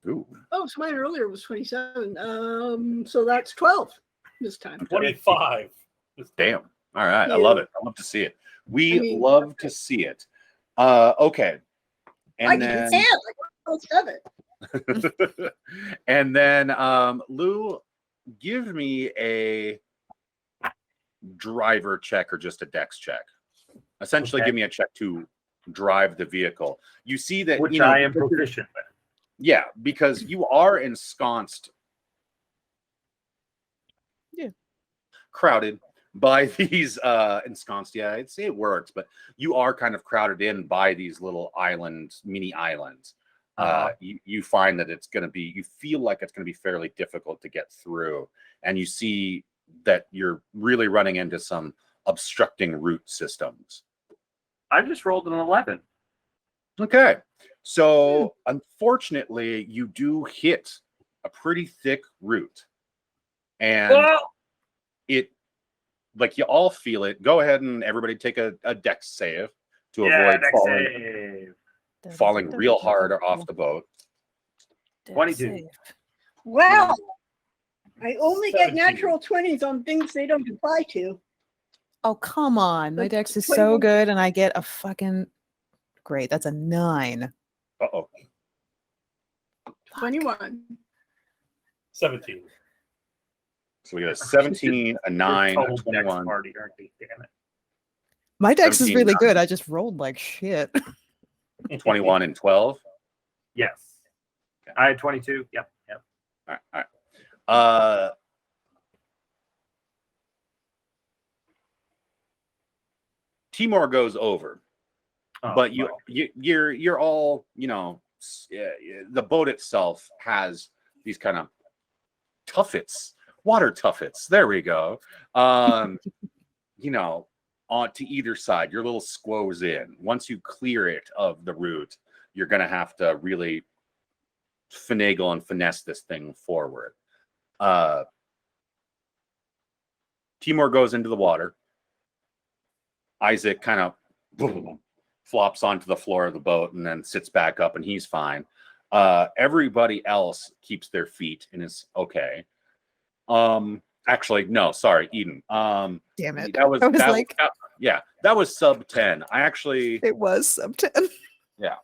Ooh. Oh, so mine earlier was 27. So that's 12 this time. 25. Damn. All right. Yeah. I love it. I love to see it. We love to see it. Okay. And then and then Lou, give me a driver check or just a dex check. Essentially, give me a check to drive the vehicle. You see that, which you know, I am proficient with. Yeah, because you are ensconced. Yeah. Crowded by these ensconced. Yeah, I'd say it works, but you are kind of crowded in by these little islands, mini islands. You find that it's going to be, you feel like it's going to be fairly difficult to get through, and you see that you're really running into some obstructing root systems. I just rolled an 11. Okay, so unfortunately, you do hit a pretty thick root, and it, like, you all feel it. Go ahead and everybody take a dex save to avoid falling real hard off the boat. 22. Wow. I only get natural 20s on things they don't apply to. Oh, come on. My That's dex is 21. so good, and I get a fucking great. That's a 9. Uh-oh. 21. 17. So we got a 17, a 9, a 21. Party, aren't they? Damn it. My dex is 17, really 9. good. I just rolled like shit. 21 and 12. Yes. Okay. I had 22. Yep. All right. Timor goes over, but you're all, you know, the boat itself has these kind of tuffets, water tuffets. There we go. on to either side. Your little squoze in. Once you clear it of the root, you're going to have to really finagle and finesse this thing forward. Timor goes into the water. Isaac kind of flops onto the floor of the boat and then sits back up, and he's fine. Everybody else keeps their feet and is okay. Actually, no, sorry, Eden. Damn it. That was that was sub 10. It was sub 10. Yeah.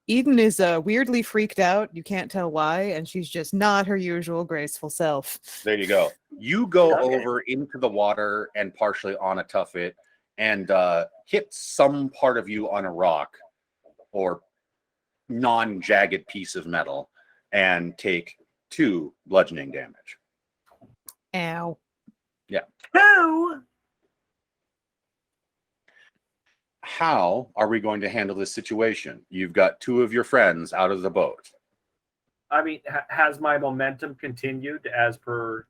Eden is weirdly freaked out. You can't tell why, and she's just not her usual graceful self. There you go. You go over into the water and partially on a tuffet and hit some part of you on a rock or non-jagged piece of metal and take 2 bludgeoning damage. Ow. Yeah. 2. How are we going to handle this situation? You've got 2 of your friends out of the boat. I mean, has my momentum continued as per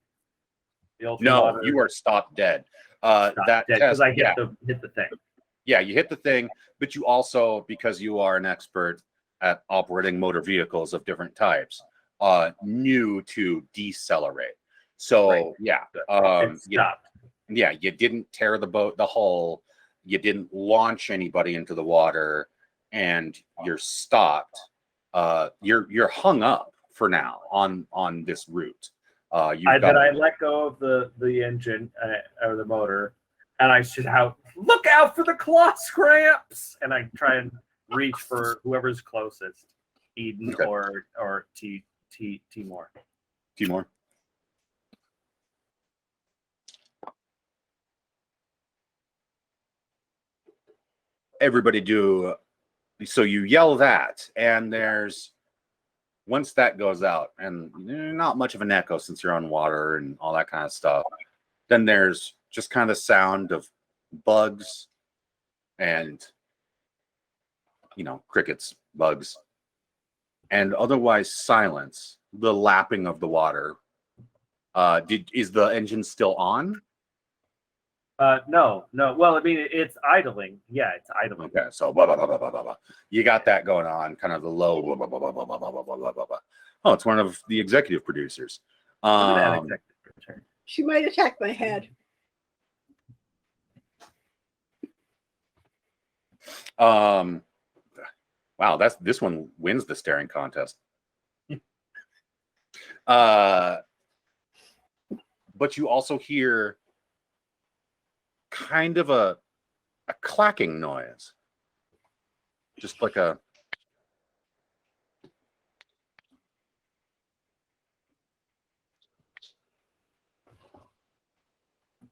the ultra? No, you are stopped dead. Because I hit the thing. Yeah, you hit the thing, but you also, because you are an expert at operating motor vehicles of different types, knew to decelerate. So Right. It stopped. Yeah, you didn't tear the hull. You didn't launch anybody into the water, and you're stopped. You're hung up for now on this route. I let go of the engine or the motor, and I shout, "Look out for the claw scramps!" And I try and reach for whoever's closest, Eden or Timor. Timor. Everybody do. So you yell that, and once that goes out, and not much of an echo since you're on water and all that kind of stuff, then there's just kind of the sound of bugs and, crickets, bugs, and otherwise silence, the lapping of the water. Is the engine still on? No. Well, I mean, it's idling. Yeah, it's idling. Okay, so blah, blah, blah, blah, blah, blah. You got that going on, kind of the low. Blah, blah, blah, blah, blah, blah, blah, blah, blah, blah. Oh, it's one of the executive producers. She might attack my head. Wow, this one wins the staring contest. But you also hear kind of a clacking noise, just like a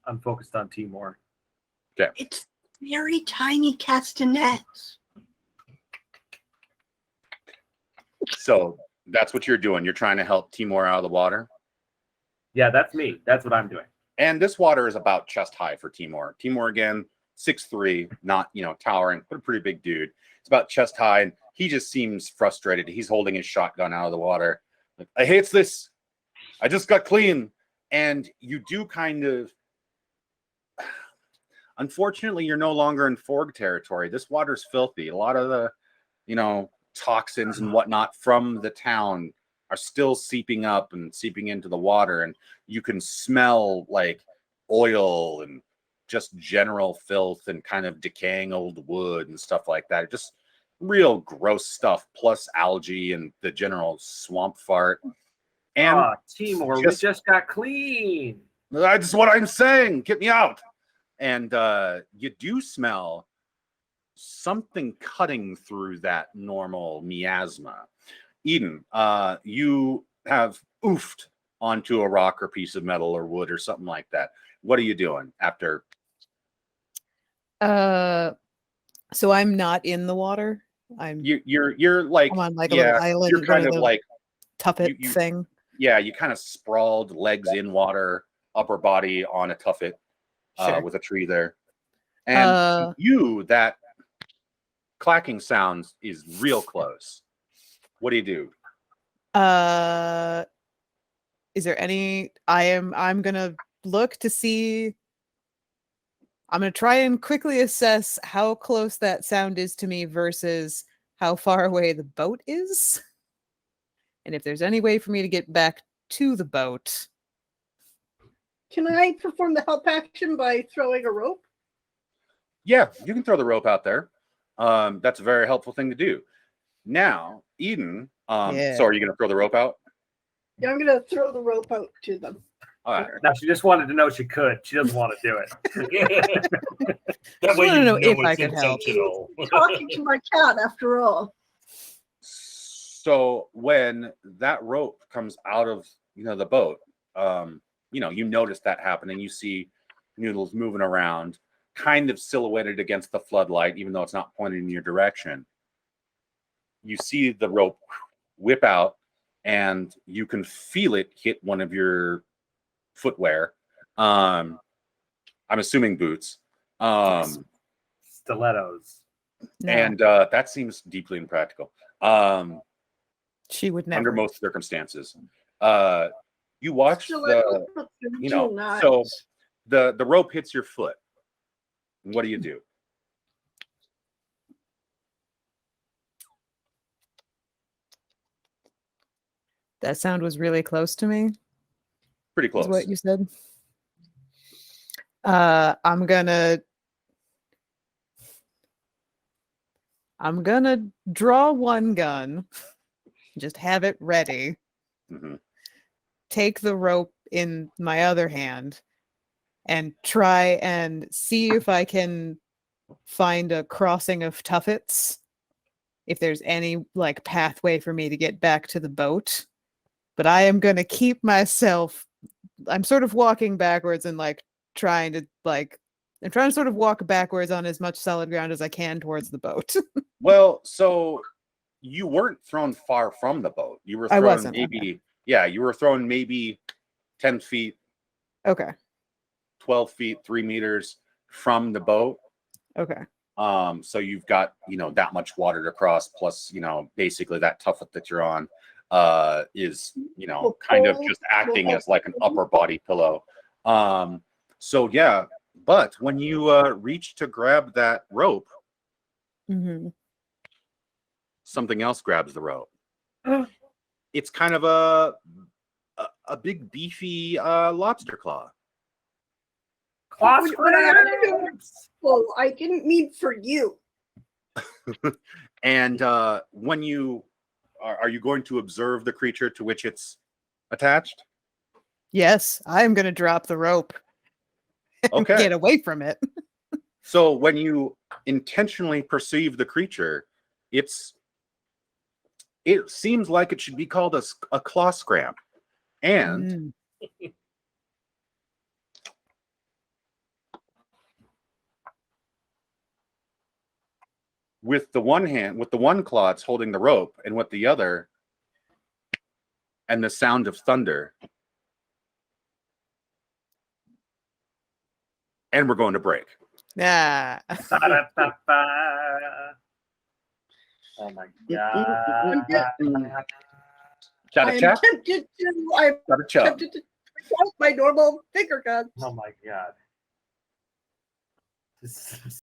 I'm focused on Timor. Okay. It's very tiny castanets. So that's what you're doing. You're trying to help Timor out of the water. Yeah, that's me. That's what I'm doing. And this water is about chest high for Timor. Timor, again, 6'3", not, towering, but a pretty big dude. It's about chest high, and he just seems frustrated. He's holding his shotgun out of the water. Like, I hate this. I just got clean. And you do kind of... Unfortunately, you're no longer in Forg territory. This water's filthy. A lot of the, toxins and whatnot from the town are still seeping up and seeping into the water, and you can smell like oil and just general filth and kind of decaying old wood and stuff like that. Just real gross stuff, plus algae and the general swamp fart. And Timor, we just got clean. That's what I'm saying. Get me out. And you do smell something cutting through that normal miasma. Eden, you have oofed onto a rock or piece of metal or wood or something like that. What are you doing after? So I'm not in the water. You're like, I'm on like a little island. You're kind of like tuffet thing. Yeah, you kind of sprawled, legs in water, upper body on a tuffet with a tree there. And that clacking sound is real close. What do you do? is there any? I'm gonna look to see. I'm gonna try and quickly assess how close that sound is to me versus how far away the boat is, and if there's any way for me to get back to the boat. Can I perform the help action by throwing a rope? Yeah, you can throw the rope out there. That's a very helpful thing to do. Now, Eden, Yeah. so are you going to throw the rope out? Yeah, I'm gonna throw the rope out to them. All right. Now she just wanted to know she could. She doesn't want to do it. That Just way wanna you know know if I it's could help. intentional. Talking to my cat, after all. So when that rope comes out of the boat, you notice that happening. You see Noodles moving around, kind of silhouetted against the floodlight, even though it's not pointed in your direction. You see the rope whip out, and you can feel it hit one of your footwear. I'm assuming boots. Stilettos. No, And that seems deeply impractical. she would never. Under most circumstances. You watch the so the rope hits your foot. What do you do? That sound was really close to me. Pretty Is close. what you said. I'm gonna draw one gun, just have it ready. Mhm. Take the rope in my other hand and try and see if I can find a crossing of tuffets. If there's any like pathway for me to get back to the boat. But I am gonna keep myself. I'm sort of walking backwards and I'm trying to sort of walk backwards on as much solid ground as I can towards the boat. Well, so you weren't thrown far from the boat. You were I thrown wasn't, maybe, you were thrown maybe 10 feet, Okay. 12 feet, 3 meters from the boat. Okay. So you've got, that much water to cross, plus, basically that tuffet that you're on is, kind of just acting as like an upper body pillow. So yeah, but when you reach to grab that rope, Mm-hmm. something else grabs the rope. It's kind of a big beefy lobster claw. Claws When I have to do it, well, I didn't mean for you. And when you are you going to observe the creature to which it's attached? Yes, I'm gonna drop the rope. And Okay. get away from it. So when you intentionally perceive the creature, it seems like it should be called a claw SKRAMP. And with the one claw it's holding the rope, and with the other, and the sound of thunder. And we're going to break. Ah. Oh my god. Got I a am chat? tempted to break out my normal finger guns. Oh my god. This is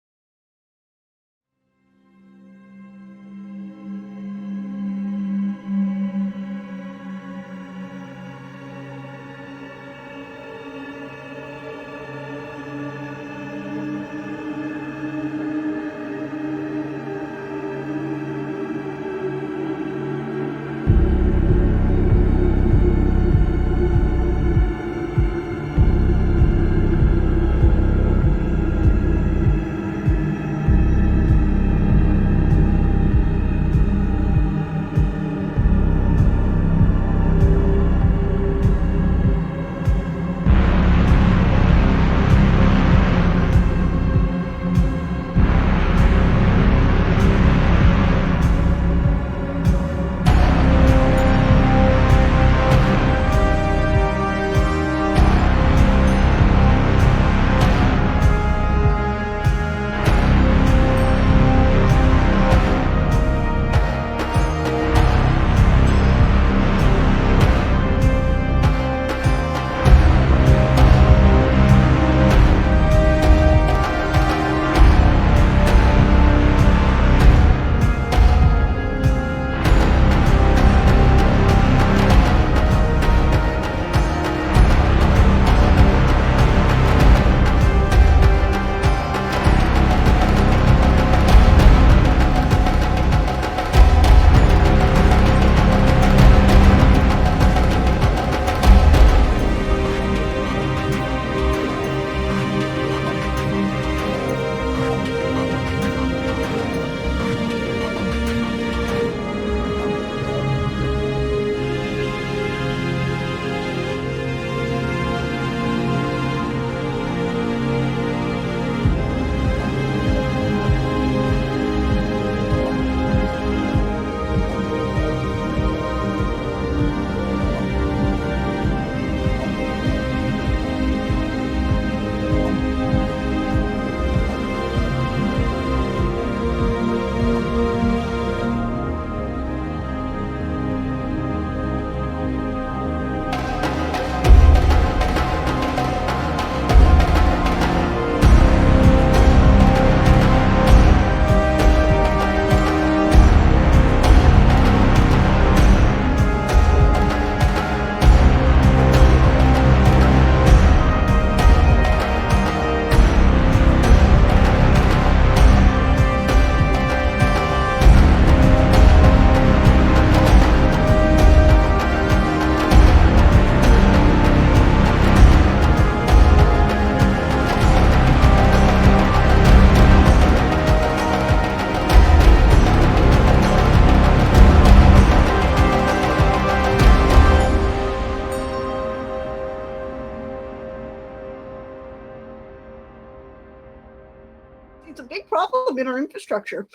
problem in our infrastructure.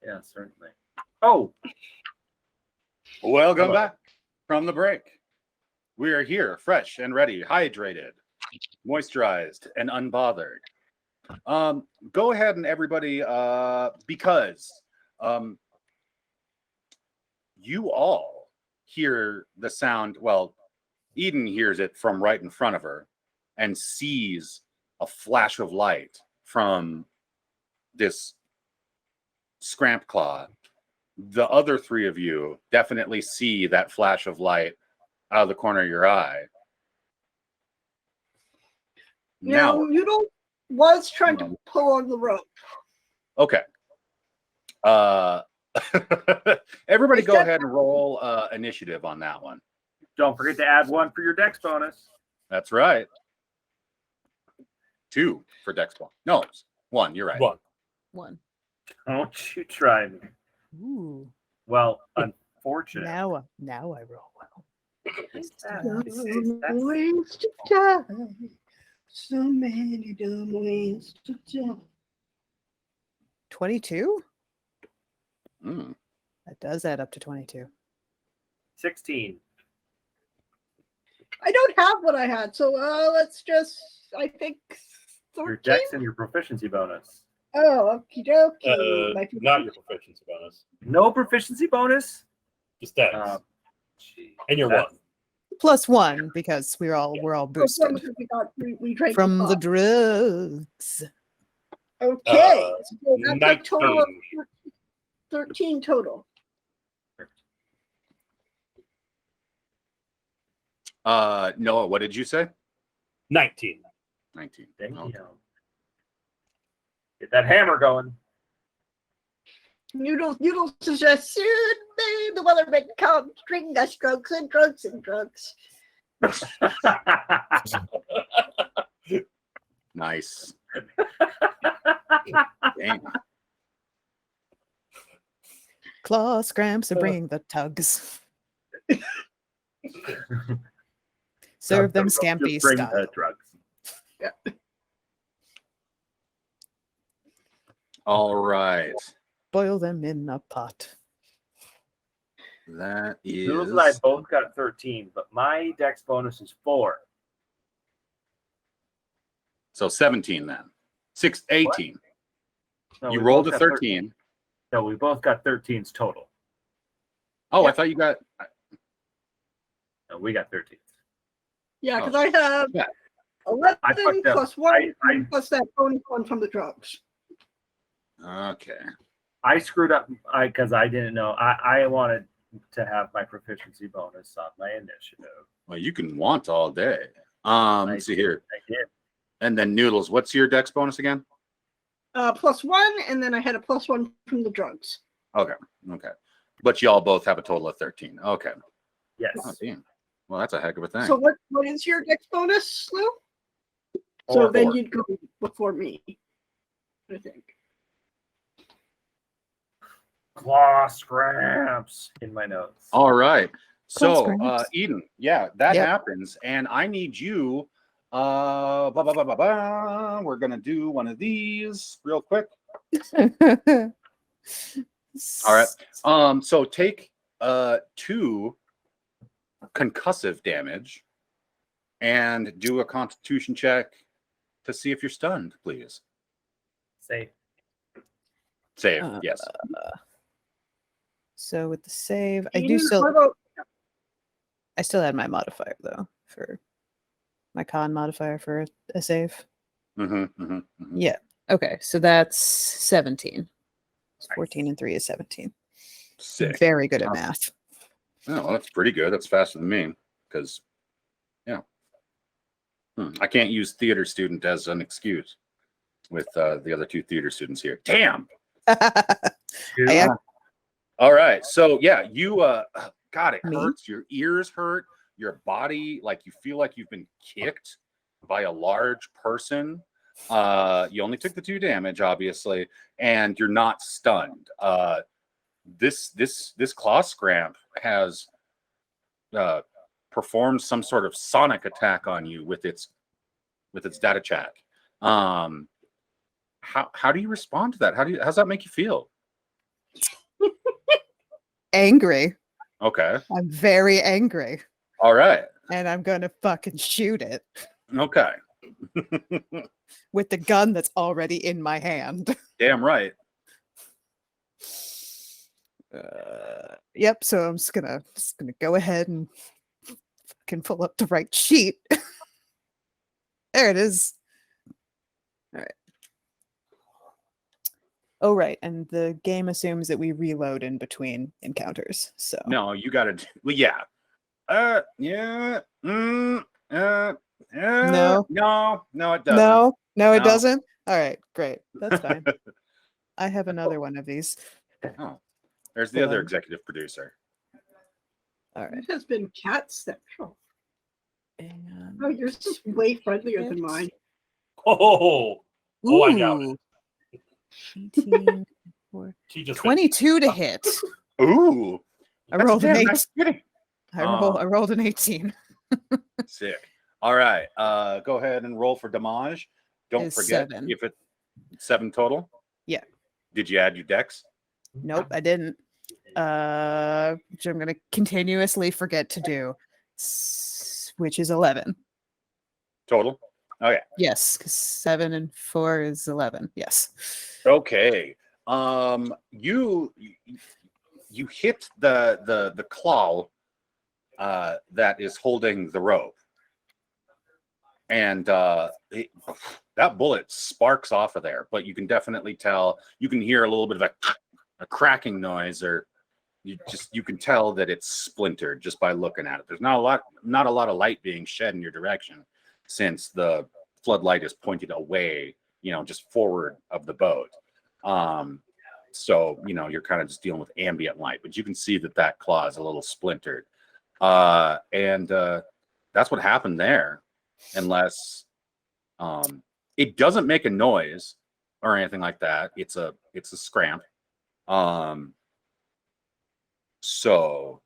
Yeah, certainly. Oh, Welcome Hello. back from the break. We are here, fresh and ready, hydrated, moisturized, and unbothered. Go ahead and everybody, because you all hear the sound. Well, Eden hears it from right in front of her and sees a flash of light from this Scramp claw. The other three of you definitely see that flash of light out of the corner of your eye. Now, Noodle was trying to pull on the rope. Okay. Everybody go ahead and roll initiative on that one. don't forget to add 1 for your dex bonus. That's right. 2 for dex one. No, 1. You're right. 1. 1. Don't you try me. Ooh. Well, unfortunate. Now I roll well. Waste of time. So many dumb ways to die. 22? Mm. That does add up to 22. 16. I don't have what I had, so let's just, I think, 13? Your dex and your proficiency bonus. Oh, okie dokie. Not your proficiency bonus. No proficiency bonus. Just dex. Gee, And your that's- 1. Plus 1 because we're all boosted We drank from the coffee. drugs. Okay, so that's a 19. total of 13 total. Noah, what did you say? 19. 19. Damn. Okay. Get that hammer going. Noodles suggests soon may the weatherman come, bring us drugs and drugs and drugs. Nice. Dang. Claw scramps are bringing the tugs. Serve them scampi Bring style. drugs. All right. Boil them in a pot. That is. Noodles and I both got 13, but my dex bonus is 4. So 17 then. 18. No, You we rolled both a got 13. No, we both got 13s total. Oh, I Yep. thought you got. No, we got 13s. Yeah, because I have Yeah. 11 I fucked up. plus 1 I- plus that bonus 1 from the drugs. Okay. I screwed up because I didn't know. I wanted to have my proficiency bonus on my initiative. Well, you can want all day. Let's see here. I did. And then Noodles, what's your dex bonus again? Plus 1, and then I had a plus 1 from the drugs. Okay. But y'all both have a total of 13. Okay. Yes. Oh, damn. Well, that's a heck of a thing. So what is your dex bonus, Lou? So then 4. you'd go before me, I think. Claw scraps in my notes. All right. So, scraps. Eden, yeah, that Yep. happens. And I need you. We're going to do one of these real quick. All right. So take 2 concussive damage and do a constitution check to see if you're stunned, please. Say Save, yes. So with the save, I still had my modifier though for my con modifier for a save. Yeah. Okay, so that's 17. 14 and 3 is 17. Sick. Very good at math. Oh, well, that's pretty good. That's faster than me because, yeah. I can't use theater student as an excuse with the other 2 theater students here. Damn. All right. So, yeah, you, God, it Me? hurts. Your ears hurt. Your body, like you feel like you've been kicked by a large person. You only took the 2 damage, obviously, and you're not stunned. This claw scramp has performed some sort of sonic attack on you with its data check. how do you respond to that? How's that make you feel? Angry. Okay. I'm very angry. All right. And I'm gonna fucking shoot it Okay. with the gun that's already in my hand. Damn right. Yep. So I'm just gonna go ahead and can pull up the right sheet. There it is. All right. Oh right, and the game assumes that we reload in between encounters. So No, you got to. Well, yeah. Yeah. No, it doesn't. no, it No. doesn't. All right, great. That's fine. I have another one of these. Oh, there's the Hold other on. executive producer. All right. It has been cat central. And Oh, yours is way friendlier than mine. Oh, I doubt it. ooh, 18, She just 22 to hit. Ooh. I that's rolled an damn 8. nice hitting. I rolled an 18. Sick. All right. Go ahead and roll for damage. Don't Is forget 7. if it's 7 total. Yeah. Did you add your dex? Nope, I didn't. Which I'm gonna continuously forget to do. Which is 11. Total. Okay. Yes, because 7 and 4 is 11. Yes. Okay. You hit the claw that is holding the rope, and that bullet sparks off of there. But you can definitely tell. You can hear a little bit of a cracking noise, or you can tell that it's splintered just by looking at it. There's not a lot of light being shed in your direction, since the floodlight is pointed away, just forward of the boat. So you're kind of just dealing with ambient light, but you can see that claw is a little splintered. And that's what happened there, unless it doesn't make a noise or anything like that. It's a SKRAMP. So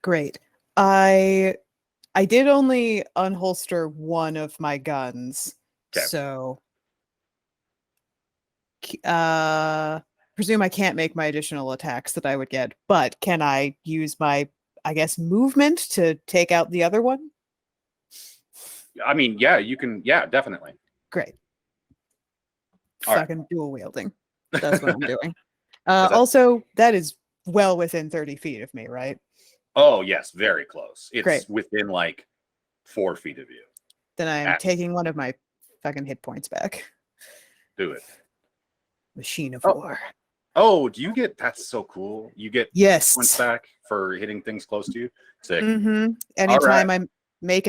great. I did only unholster one of my guns. Okay. So presume I can't make my additional attacks that I would get, but can I use my, I guess, movement to take out the other one? I mean, yeah, you can. Yeah, definitely. Great. All right. Fucking dual wielding. That's what I'm doing. that- Also, that is well within 30 feet of me, right? Oh yes, very close. It's Great. within like 4 feet of you. Then I'm Ah. taking one of my fucking hit points back. Do it. Machine of Oh. War. Oh, do you get? That's so cool. You get Yes. points back for hitting things close to you. Sick. Mm-hmm. Anytime I make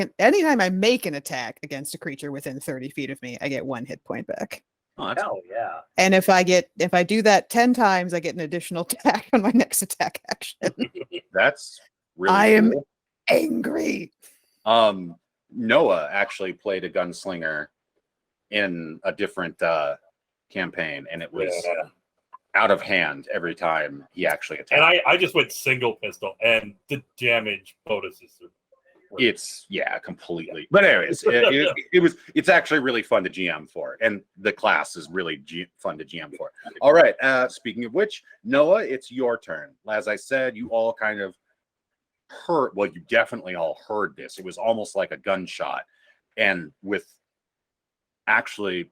an attack against a creature within 30 feet of me, I get 1 hit point back. Oh, that's Hell yeah. And if I do that 10 times, I get an additional attack on my next attack action. That's really I am cool. angry. Noah actually played a gunslinger in a different campaign, and it was out of hand every time he actually attacked. And I just went single pistol, and the damage bonuses are. It's completely. But anyways, it's actually really fun to GM for, and the class is really fun to GM for. All right. Speaking of which, Noah, it's your turn. As I said, you all kind of heard. Well, you definitely all heard this. It was almost like a gunshot, and with actually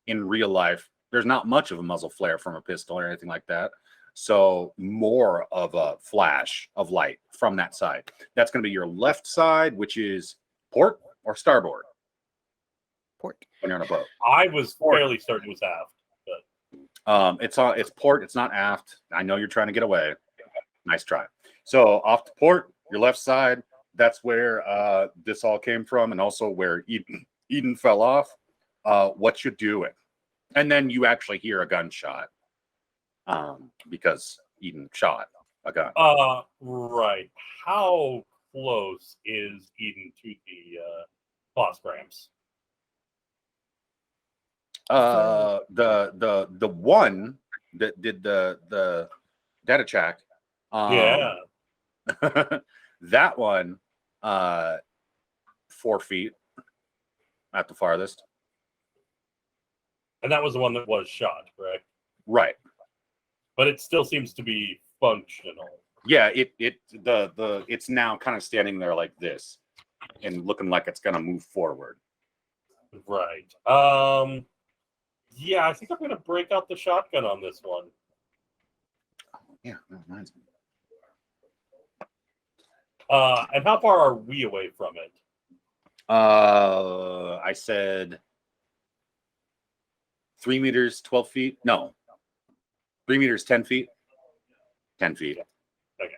in real life, there's not much of a muzzle flare from a pistol or anything like that. So more of a flash of light from that side. That's going to be your left side, which is port or starboard. Port. When you're on a boat. I was fairly certain it was aft. It's port. It's not aft. I know you're trying to get away. Nice try. So off to port, your left side. That's where this all came from, and also where Eden fell off. What you doing? And then you actually hear a gunshot. Because Eden shot a gun. Right. How close is Eden to the boss Grams? The one that did the data check. Yeah. That one, 4 feet. at the farthest. And that was the one that was shot, correct? Right. But it still seems to be functional. Yeah, it's now kind of standing there like this and looking like it's gonna move forward. Right. Yeah, I think I'm gonna break out the shotgun on this one. Yeah, that reminds me. And how far are we away from it? I said 3 meters, 12 feet. No, 3 meters, 10 feet. 10 feet. Okay.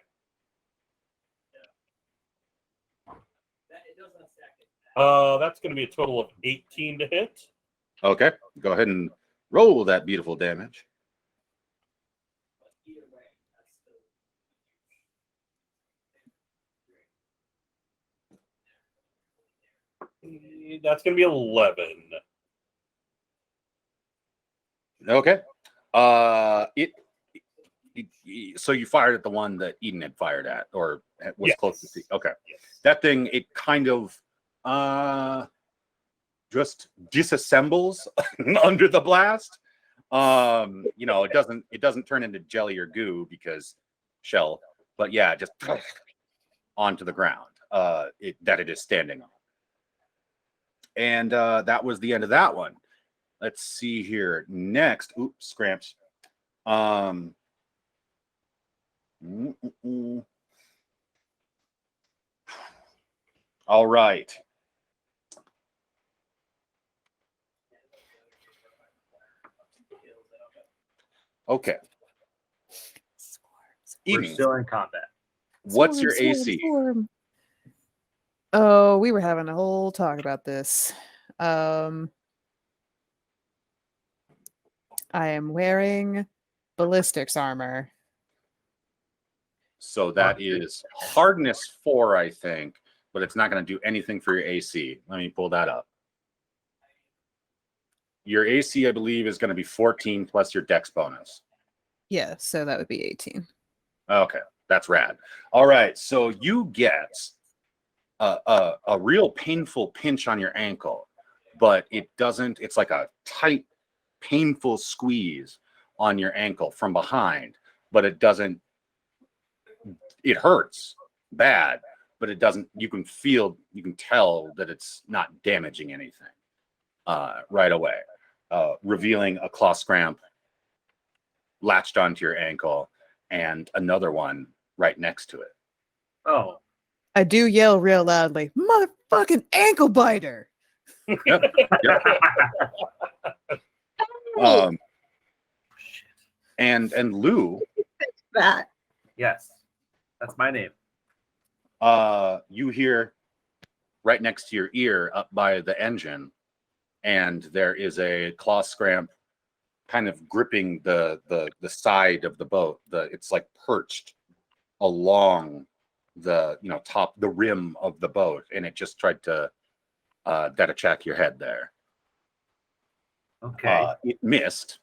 That's going to be a total of 18 to hit. Okay, go ahead and roll that beautiful damage. That's going to be 11. Okay. So you fired at the one that Eden had fired at, or was Yes. close to see. Okay. Yes. That thing, it kind of just disassembles under the blast. It doesn't turn into jelly or goo because shell, but yeah, just onto the ground that it is standing on. And that was the end of that one. Let's see here. Next, oops, Scramps. All right. We're Okay. Eden, still in combat. what's your AC? Oh, we were having a whole talk about this. I am wearing ballistics armor. So that is hardness 4, I think, but it's not going to do anything for your AC. Let me pull that up. Your AC, I believe, is going to be 14 plus your dex bonus. Yeah, so that would be 18. Okay, that's rad. All right, so you get a real painful pinch on your ankle, but it doesn't. It's like a tight, painful squeeze on your ankle from behind, but it doesn't. It hurts bad, but it doesn't. You can tell that it's not damaging anything right away, revealing a claw scramp latched onto your ankle and another one right next to it. Oh, I do yell real loudly, motherfucking ankle biter. Yep. Oh, And Lou, that. yes, that's my name. you hear right next to your ear up by the engine, and there is a claw scramp kind of gripping the side of the boat. It's like perched along the the rim of the boat, and it just tried to check your head there. Okay. It missed.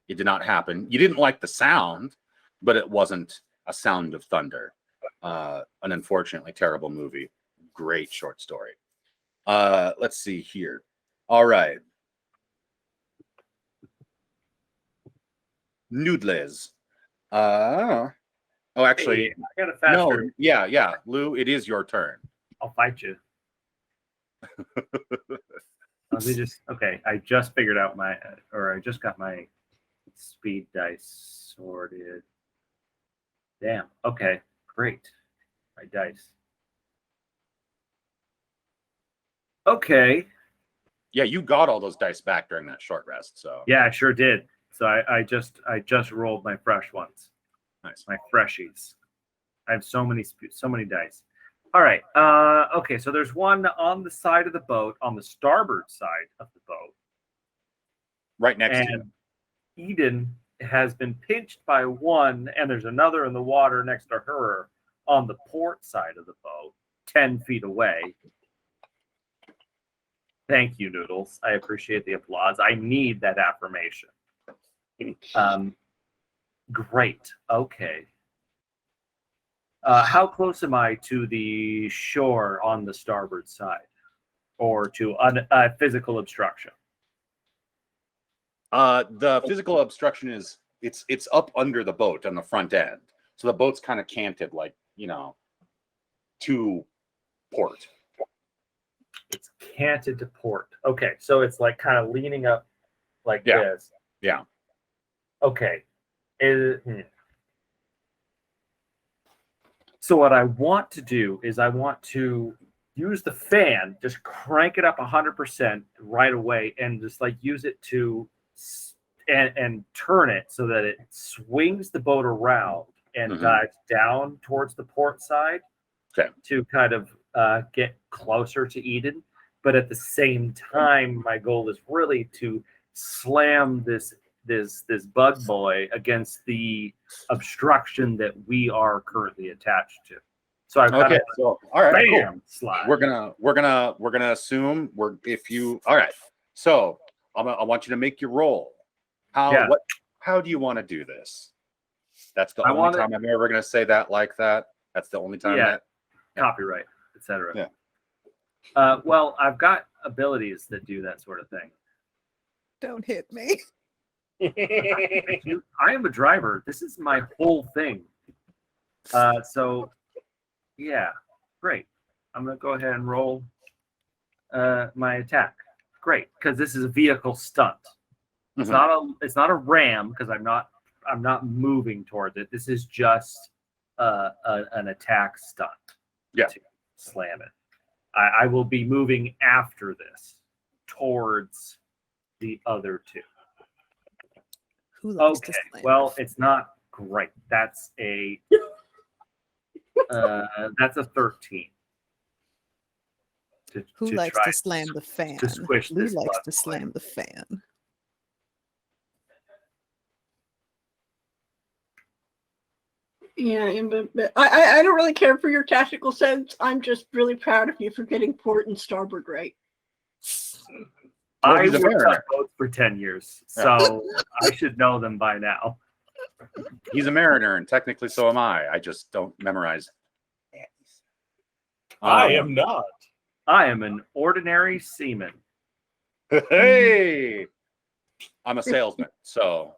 It did not happen. You didn't like the sound, but it wasn't a sound of thunder. An unfortunately terrible movie. Great short story. Let's see here. All right. Noodles. Actually, Hey, I got a faster. no. Yeah. Lou, it is your turn. I'll fight you. Let me just. Okay, I just figured out I just got my speed dice sorted. Damn. Okay, great. My dice. Okay. Yeah, you got all those dice back during that short rest. So Yeah, I sure did. So I just rolled my fresh ones. nice. My freshies. I have so many dice. All right. Okay. So there's one on the side of the boat, on the starboard side of the boat, Right next to you. and Eden has been pinched by one, and there's another in the water next to her on the port side of the boat, 10 feet away. Thank you, Noodles. I appreciate the applause. I need that affirmation. Great. Okay. How close am I to the shore on the starboard side? or to physical obstruction? The physical obstruction is it's up under the boat on the front end, so the boat's kind of canted, like, you know, to port. It's canted to port. Okay, so it's like kind of leaning up like this. Yeah. Okay. So what I want to do is I want to use the fan, just crank it up 100% right away, and just like use it to and turn it so that it swings the boat around and dives down towards the port side to kind of get closer to Eden. But at the same time, my goal is really to slam this bug boy against the obstruction that we are currently attached to. So I've got so all right, cool. Slide. We're gonna assume all right. So I want you to make your roll. How do you want to do this? That's the only time I'm ever gonna say that like that. That's the only time copyright, etc. Yeah. Well, I've got abilities that do that sort of thing. Don't hit me. I am a driver. This is my whole thing. So, yeah, great. I'm going to go ahead and roll my attack. Great, because this is a vehicle stunt. It's not a ram because I'm not moving towards it. This is just an attack stunt. Yeah. To slam it. I will be moving after this towards the other two. Who likes to slam? Well, it's not great. That's a 13. Who likes to slam the fan? Who likes to slam the fan? Yeah, but I don't really care for your tactical sense. I'm just really proud of you for getting port and starboard right. I worked on boats for 10 years, so I should know them by now. He's a mariner, and technically so am I. I just don't memorize. I am not. I am an ordinary seaman. Hey, I'm a salesman, so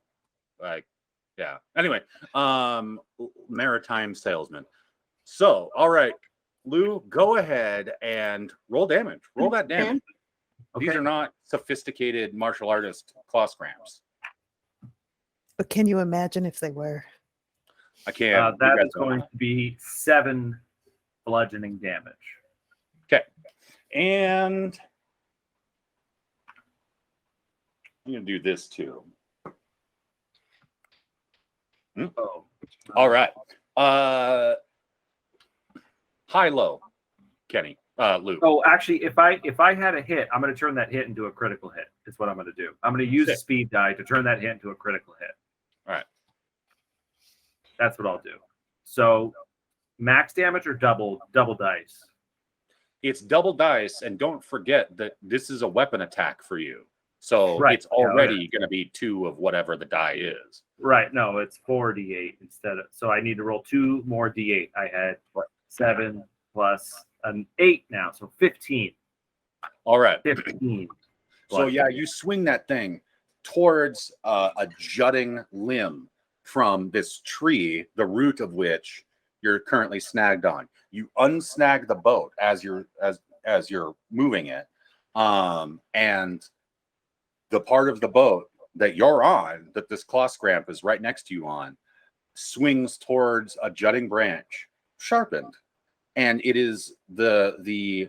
like, yeah. Anyway, maritime salesman. So, all right, Lou, go ahead and roll damage. Roll that damage. Okay. These are not sophisticated martial artist claw scramps. But can you imagine if they were? I can't. That is going to be 7 bludgeoning damage. Okay. And I'm going to do this too. Oh. All right. High, low, Kenny. Lou. Oh, actually, if I had a hit, I'm going to turn that hit into a critical hit. Is what I'm going to do. I'm going to use a speed die to turn that hit into a critical hit. All right. That's what I'll do. So, max damage or double dice? It's double dice, and don't forget that this is a weapon attack for you. So it's already going to be 2 of whatever the die is. Right. No, it's 4d8 instead of. So I need to roll 2 more d8. I had 7 plus an 8 now, so 15. All right. 15. So yeah, you swing that thing towards a jutting limb from this tree, the root of which you're currently snagged on. You unsnag the boat as you're moving it, and the part of the boat that you're on, that this claw scramp is right next to you on, swings towards a jutting branch, sharpened, and it is the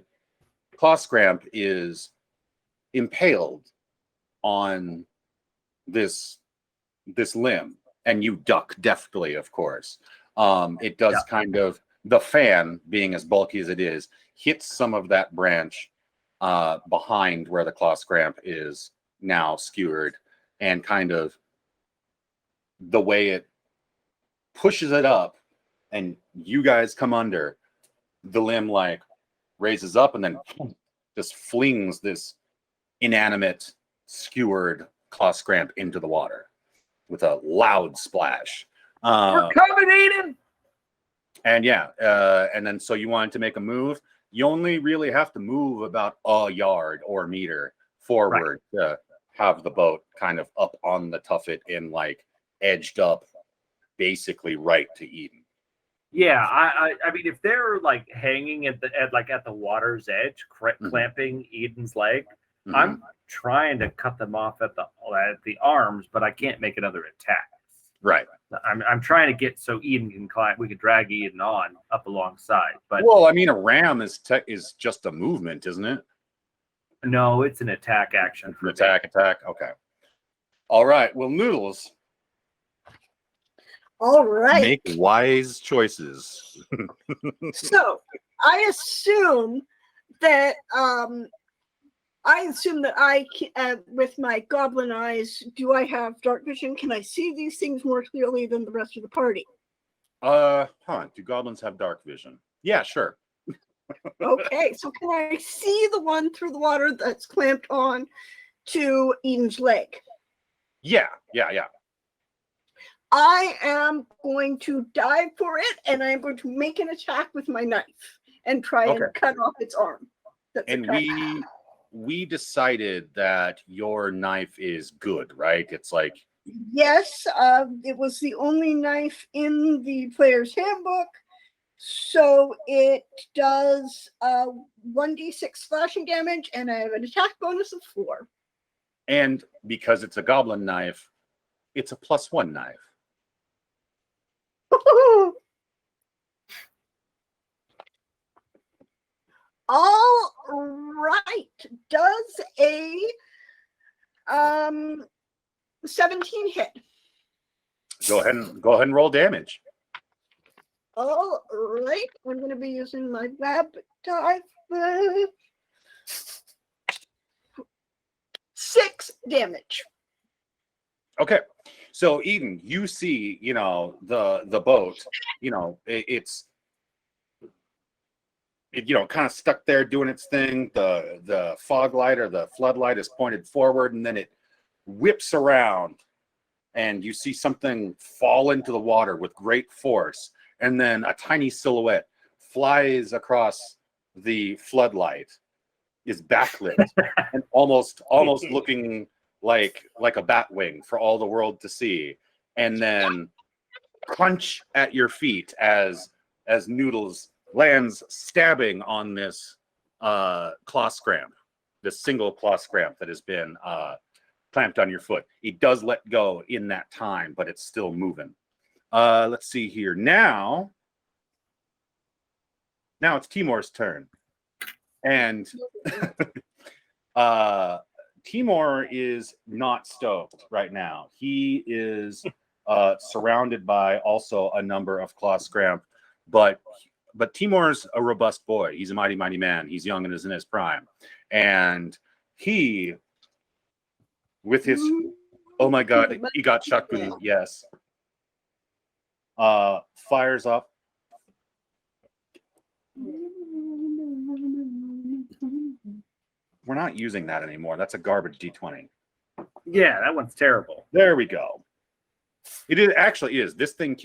claw scramp is impaled on this limb, and you duck deftly, of course. It does kind of, the fan, being as bulky as it is, hits some of that branch behind where the claw scramp is now skewered, and kind of the way it pushes it up and you guys come under, the limb like raises up and then just flings this inanimate skewered claw scramp into the water with a loud splash. We're coming, Aiden! And yeah, and then so you wanted to make a move. you only really have to move about a yard or meter forward to have the boat kind of up on the tuffet and like edged up basically right to Eden. Yeah, I mean, if they're like hanging at the water's edge, clamping Eden's leg, I'm trying to cut them off at the arms, but I can't make another attack. Right. I'm trying to get so Eden can climb. We could drag Eden on up alongside. But well, I mean, a ram is just a movement, isn't it? no, it's an attack action. An attack. Okay. All right. Well, Noodles. All right. Make wise choices. So I assume that with my goblin eyes, do I have dark vision? Can I see these things more clearly than the rest of the party? Do goblins have dark vision? Yeah, sure. Okay, so can I see the one through the water that's clamped on to Eden's leg? Yeah. I am going to dive for it, and I'm going to make an attack with my knife and try and cut off its arm. And we decided that your knife is good, right? It's like yes, it was the only knife in the player's handbook, so it does 1d6 slashing damage, and I have an attack bonus of 4. And because it's a goblin knife, it's a +1 knife. All right. Does a 17 hit? Go ahead and roll damage. All right. I'm going to be using my web dive. 6 damage. Okay. So Eden, you see, the boat, it's kind of stuck there doing its thing. The fog light or the floodlight is pointed forward, and then it whips around, and you see something fall into the water with great force, and then a tiny silhouette flies across the floodlight, is backlit, and almost looking like a bat wing for all the world to see, and then crunch at your feet as Noodles lands stabbing on this claw scramp, this single claw scramp that has been clamped on your foot. It does let go in that time, but it's still moving. Let's see here. Now it's Timor's turn. And Timor is not stoked right now. He is surrounded by also a number of claw scramp, but Timor's a robust boy. He's a mighty man. He's young and is in his prime. And he, with his, oh my God, he got shotgun, yes. Fires up. We're not using that anymore. That's a garbage D20. Yeah, that one's terrible. There we go. It actually is. This thing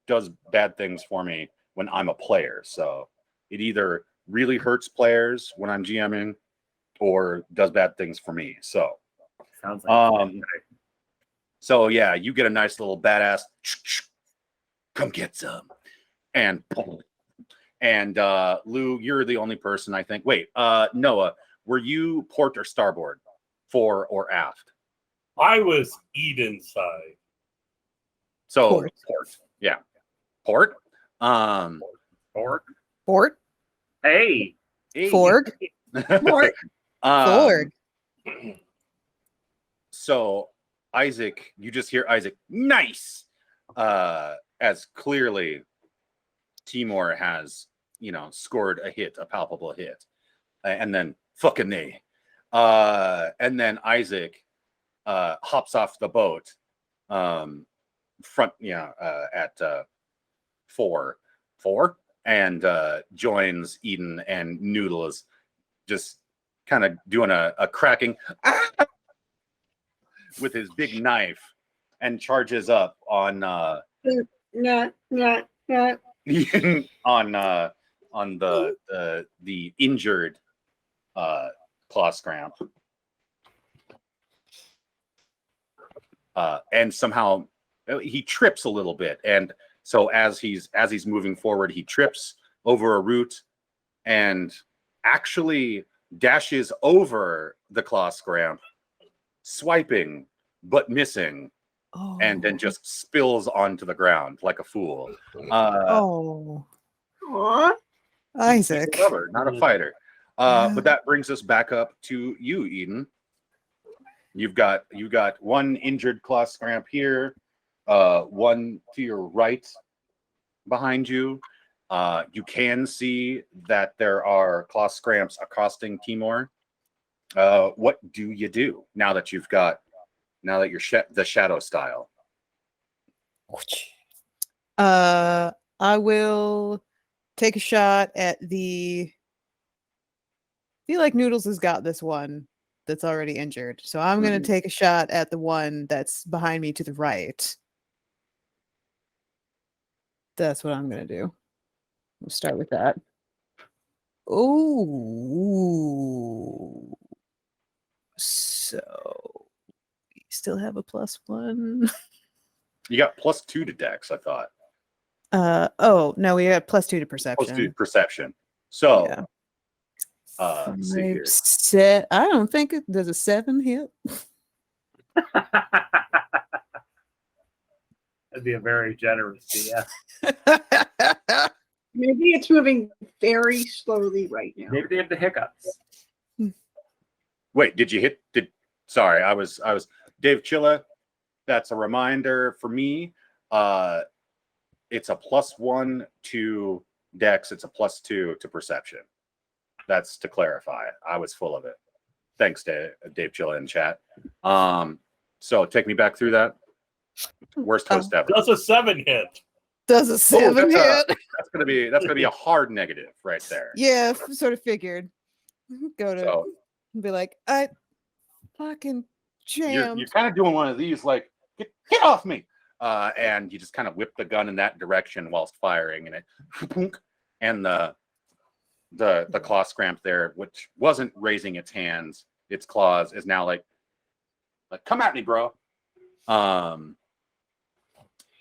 does bad things for me when I'm a player. So it either really hurts players when I'm GMing or does bad things for me. So sounds like so yeah, you get a nice little badass come get some. And Lou, you're the only person I think. Wait, Noah, were you port or starboard, fore or aft? I was Eden side. So Port. Yeah. Port. Port. Hey. Ford. Port. Ford. So Isaac, you just hear Isaac, nice. As clearly Timor has, scored a hit, a palpable hit. And then fucking me. And then Isaac hops off the boat front, at 4 and joins Eden, and Noodles just kind of doing a cracking with his big knife and charges up on on the injured claw scramp. And somehow he trips a little bit, and so as he's moving forward, he trips over a root and actually dashes over the claw scramp, swiping but missing, and then just spills onto the ground like a fool. Oh, Aw. Isaac. He's a lover, not a fighter. But that brings us back up to you, Eden. You got one injured claw scramp here, one to your right behind you. You can see that there are claw scramps accosting Timor. What do you do now that you're the shadow style? I will take a shot at the. I feel like Noodles has got this one that's already injured, so I'm gonna take a shot at the one that's behind me to the right. That's what I'm gonna do. We'll start with that. Oh, so we still have a +1. You got +2 to Dex, I thought. Oh no, we got +2 to perception. +2 to perception. So, Yeah. let's see here. I don't think does a 7 hit. That'd be a very generous DM. Maybe it's moving very slowly right now. Maybe they have the hiccups. Wait, did you hit? Sorry, I was Dave Chilla. That's a reminder for me. It's a +1 to Dex. It's a +2 to perception. That's to clarify. I was full of it. Thanks, Dave Chilla in chat. So take me back through that. Worst host ever. Does a 7 hit? Does a 7 hit? That's gonna be a hard negative right there. Yeah, sort of figured. Go to So be like, I fucking jammed. you're kind of doing one of these, like, get off me, and you just kind of whip the gun in that direction whilst firing, and it, and the claw scramp there, which wasn't raising its hands, its claws, is now like come at me, bro.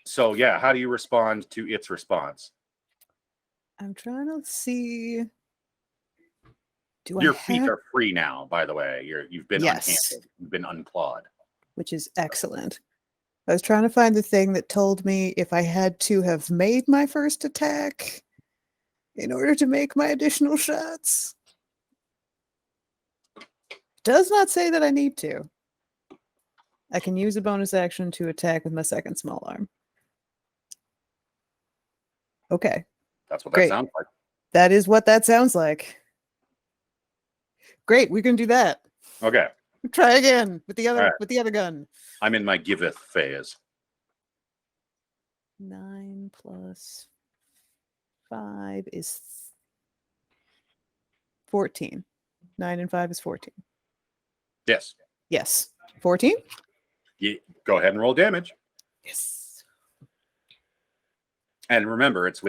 So yeah, how do you respond to its response? I'm trying to see. Your feet are free now, by the way. You've been unhandled. You've been unclawed. Which is excellent. I was trying to find the thing that told me if I had to have made my first attack in order to make my additional shots. Does not say that I need to. I can use a bonus action to attack with my second small arm. Okay. That's what Great. that sounds like. That is what that sounds like. Great, we can do that. Okay. Try again with the other Right. with the other gun. I'm in my giveth phase. 9 + 5 is 14. 9 and 5 is 14. Yes. Yes. 14? You go ahead and roll damage. Yes. And remember, it's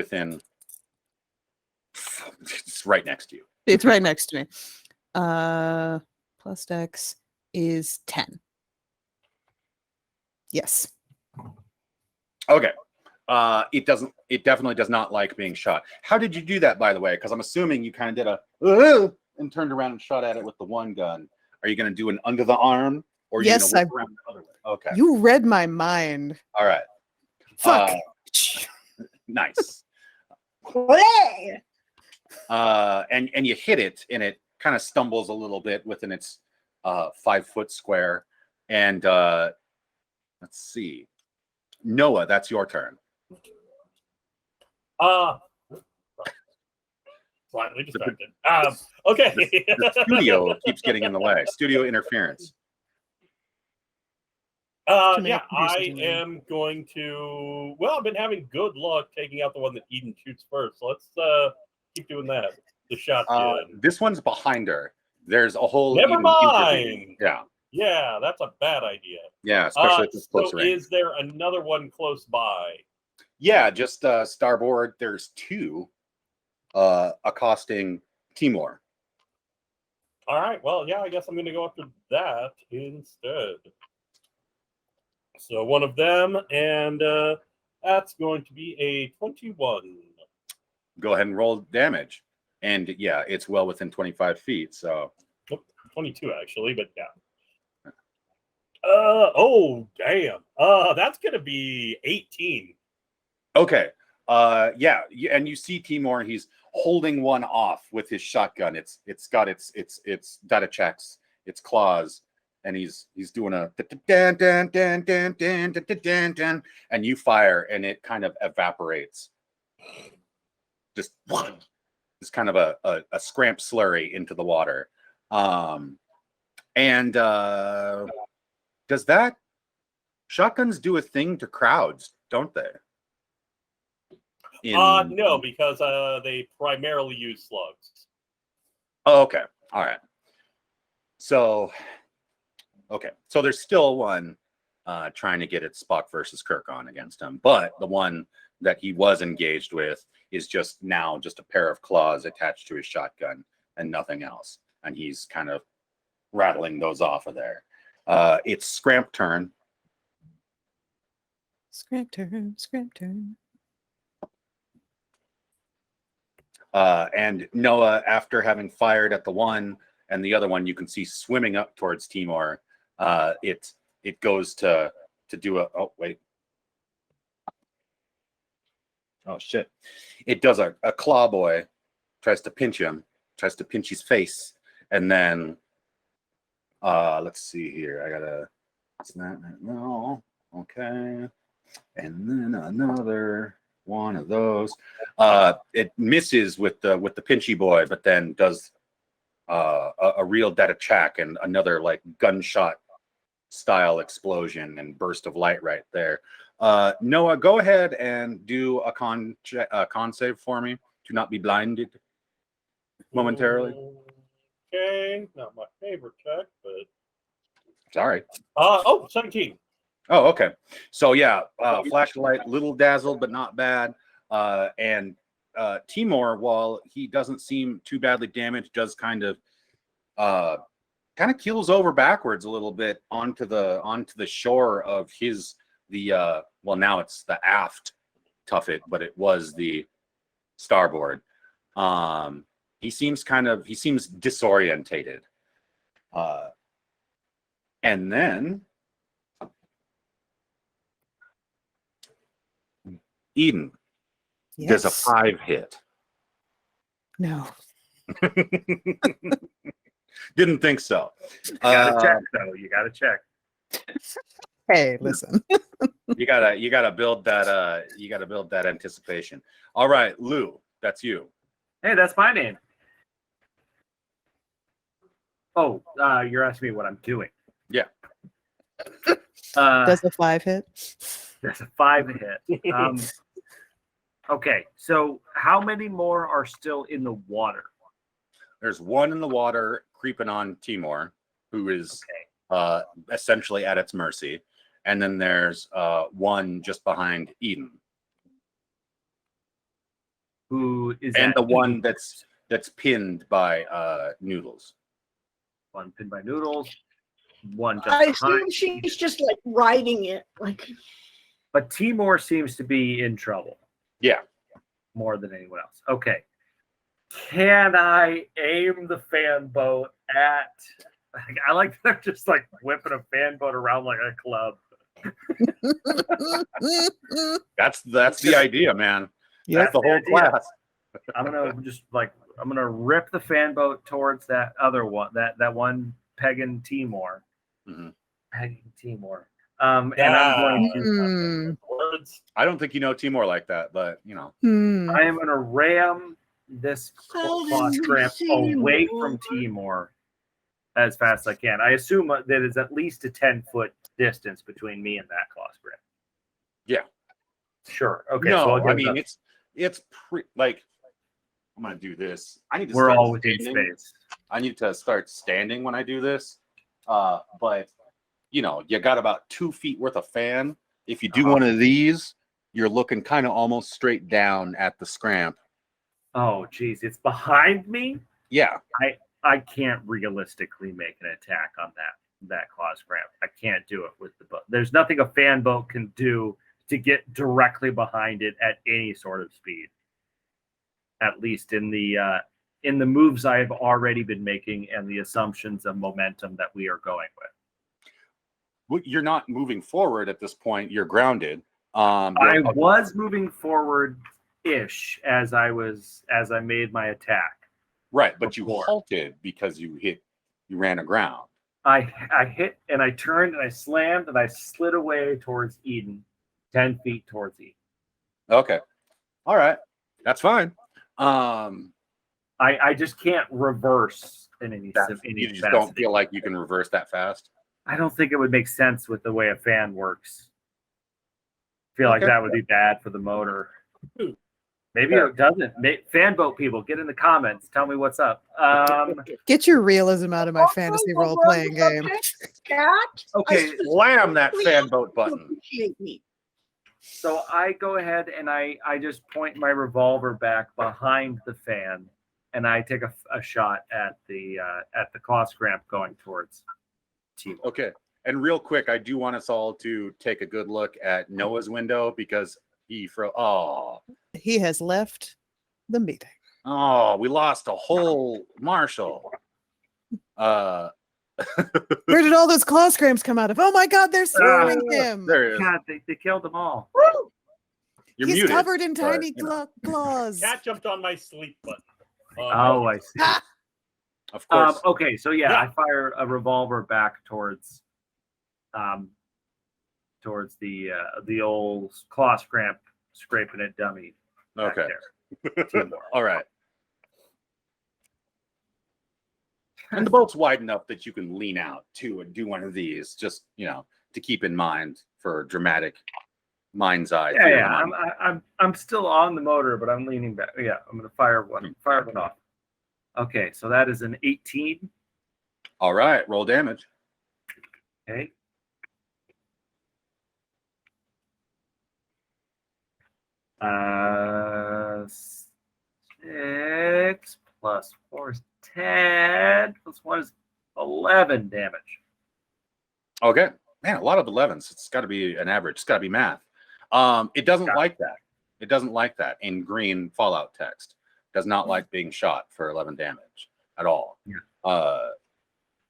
right next to you. It's right next to me. Plus Dex is 10. Yes. Okay. It definitely does not like being shot. How did you do that, by the way? Because I'm assuming you kind of did a and turned around and shot at it with the one gun. Are you going to do an under the arm, or are you Yes, going to whip around the other way? Okay. You read my mind. All right. Fuck. Nice. Hooray! And you hit it, and it kind of stumbles a little bit within its 5-foot square. And let's see, Noah, that's your turn. Slightly distracted. Okay. The studio keeps getting in the way. Studio interference. Yeah, I am going to. Well, I've been having good luck taking out the one that Eden shoots first. So let's keep doing that. The shotgun. This one's behind her. There's a whole. Never mind. Yeah. Yeah, that's a bad idea. Yeah, especially at this close so range. is there another one close by? Yeah, just starboard. There's 2. accosting Timor. All right. Well, yeah, I guess I'm going to go after that instead. So one of them, and that's going to be a 21. Go ahead and roll damage. And yeah, it's well within 25 feet. So 22 actually, but yeah. Oh damn. That's gonna be 18. okay. Yeah, and you see Timor, he's holding one off with his shotgun. It's got its data checks, its claws, and he's doing a dan dan dan dan dan dan dan, and you fire, and it kind of evaporates. Just it's kind of a SKRAMP slurry into the water. And does that shotguns do a thing to crowds, don't they? No, because they primarily use slugs. Oh, okay. All right. So, okay. So there's still one trying to get its Spock versus Kirk on against him, but the one that he was engaged with is just now just a pair of claws attached to his shotgun and nothing else. And he's kind of rattling those off of there. It's SKRAMP turn. SKRAMP turn, SKRAMP turn. And Noah, after having fired at the one and the other one, you can see swimming up towards Timor. It goes to do a, oh wait, oh shit, it does a claw boy, tries to pinch him, tries to pinch his face, and then let's see here, I gotta, it's not, no, okay, and then another one of those. It misses with the pinchy boy, but then does a real dead attack and another like gunshot style explosion and burst of light right there. Noah, go ahead and do a con save for me to not be blinded momentarily. Okay, not my favorite check, but Sorry. 17. Oh, okay. So yeah, flashlight, little dazzled, but not bad. And Timor, while he doesn't seem too badly damaged, does kind of keels over backwards a little bit onto the shore of well, now it's the aft tuffet, but it was the starboard. He seems disorientated. And then Eden, does a 5 hit? No. Didn't think so. You gotta check though. You gotta check. Hey, listen. You gotta build that anticipation. All right, Lou, that's you. Hey, that's my name. Oh, you're asking me what I'm doing. Yeah. Does a 5 hit? That's a 5 hit. Okay, so how many more are still in the water? There's one in the water creeping on Timor, who is essentially at its mercy, and then there's one just behind Eden, Who is and at the one Eden? that's pinned by Noodles. One pinned by Noodles. One just I behind. assume she's just like riding it, like. But Timor seems to be in trouble Yeah. more than anyone else. Okay. Can I aim the fan boat at? I like that they're just like whipping a fan boat around like a club. That's the idea, man. Yep. That's the whole idea. class. I'm gonna rip the fan boat towards that other one, that one pegging Timor. Mhm. Pegging Timor. And I'm going to Words. I don't think you know Timor like that, but you know. I am gonna ram this claw shrimp away from Timor as fast as I can. I assume that it's at least a 10-foot distance between me and that claw shrimp. Yeah. Sure. Okay. No, so I'll I give mean it's like I'm gonna do this. I need to. We're start all within standing. space. I need to start standing when I do this. But you know, you got about 2 feet worth of fan. If you do one of these, you're looking kind of almost straight down at the SKRAMP. Oh, geez, it's behind me. Yeah. I can't realistically make an attack on that claw scramp. I can't do it with the boat. There's nothing a fan boat can do to get directly behind it at any sort of speed. At least in the moves I have already been making and the assumptions of momentum that we are going with. Well, you're not moving forward at this point. You're grounded. I was moving forward-ish as I made my attack. Right, but you before. halted because you ran aground. I hit and I turned and I slammed and I slid away towards Eden, 10 feet towards Eden. Okay. All right. That's fine. I just can't reverse in any You just capacity. don't feel like you can reverse that fast. I don't think it would make sense with the way a fan works. I feel like Okay. that would be bad for the motor. Maybe Fair. it doesn't. Fan boat people, get in the comments. Tell me what's up. Get your realism out of my Also, fantasy while role we're on playing the game. subject, Cat, Okay, Slam that fan boat button. appreciate me. so I go ahead and I just point my revolver back behind the fan, and I take a shot at the claw scramp going towards Timor. Okay. And real quick, I do want us all to take a good look at Noah's window because he He has left the meeting. we lost a whole marshal. Where did all those claw scramps come out of? Oh my God, they're swarming him. There he is. God, they killed them all. Woo! You're He's muted. covered in but, tiny you know, claws. Cat jumped on my sleep button. Oh, I see. of course. Okay, so Yeah. I fire a revolver back towards the old claw scramp scraping it dummy. Back Okay. there. Timor. All right. And the boat's wide enough that you can lean out too and do one of these, just to keep in mind for dramatic mind's eye. Yeah, yeah. I'm still on the motor, but I'm leaning back. Yeah, I'm gonna fire one off. Okay, so that is an 18. All right, roll damage. Okay. Uh, 6 plus 4 is 10 plus 1 is 11 damage. Okay, man, a lot of 11s. It's got to be an average. It's got to be math. It doesn't like that. It doesn't like that in green Fallout text. Does not like being shot for 11 damage at all. Yeah.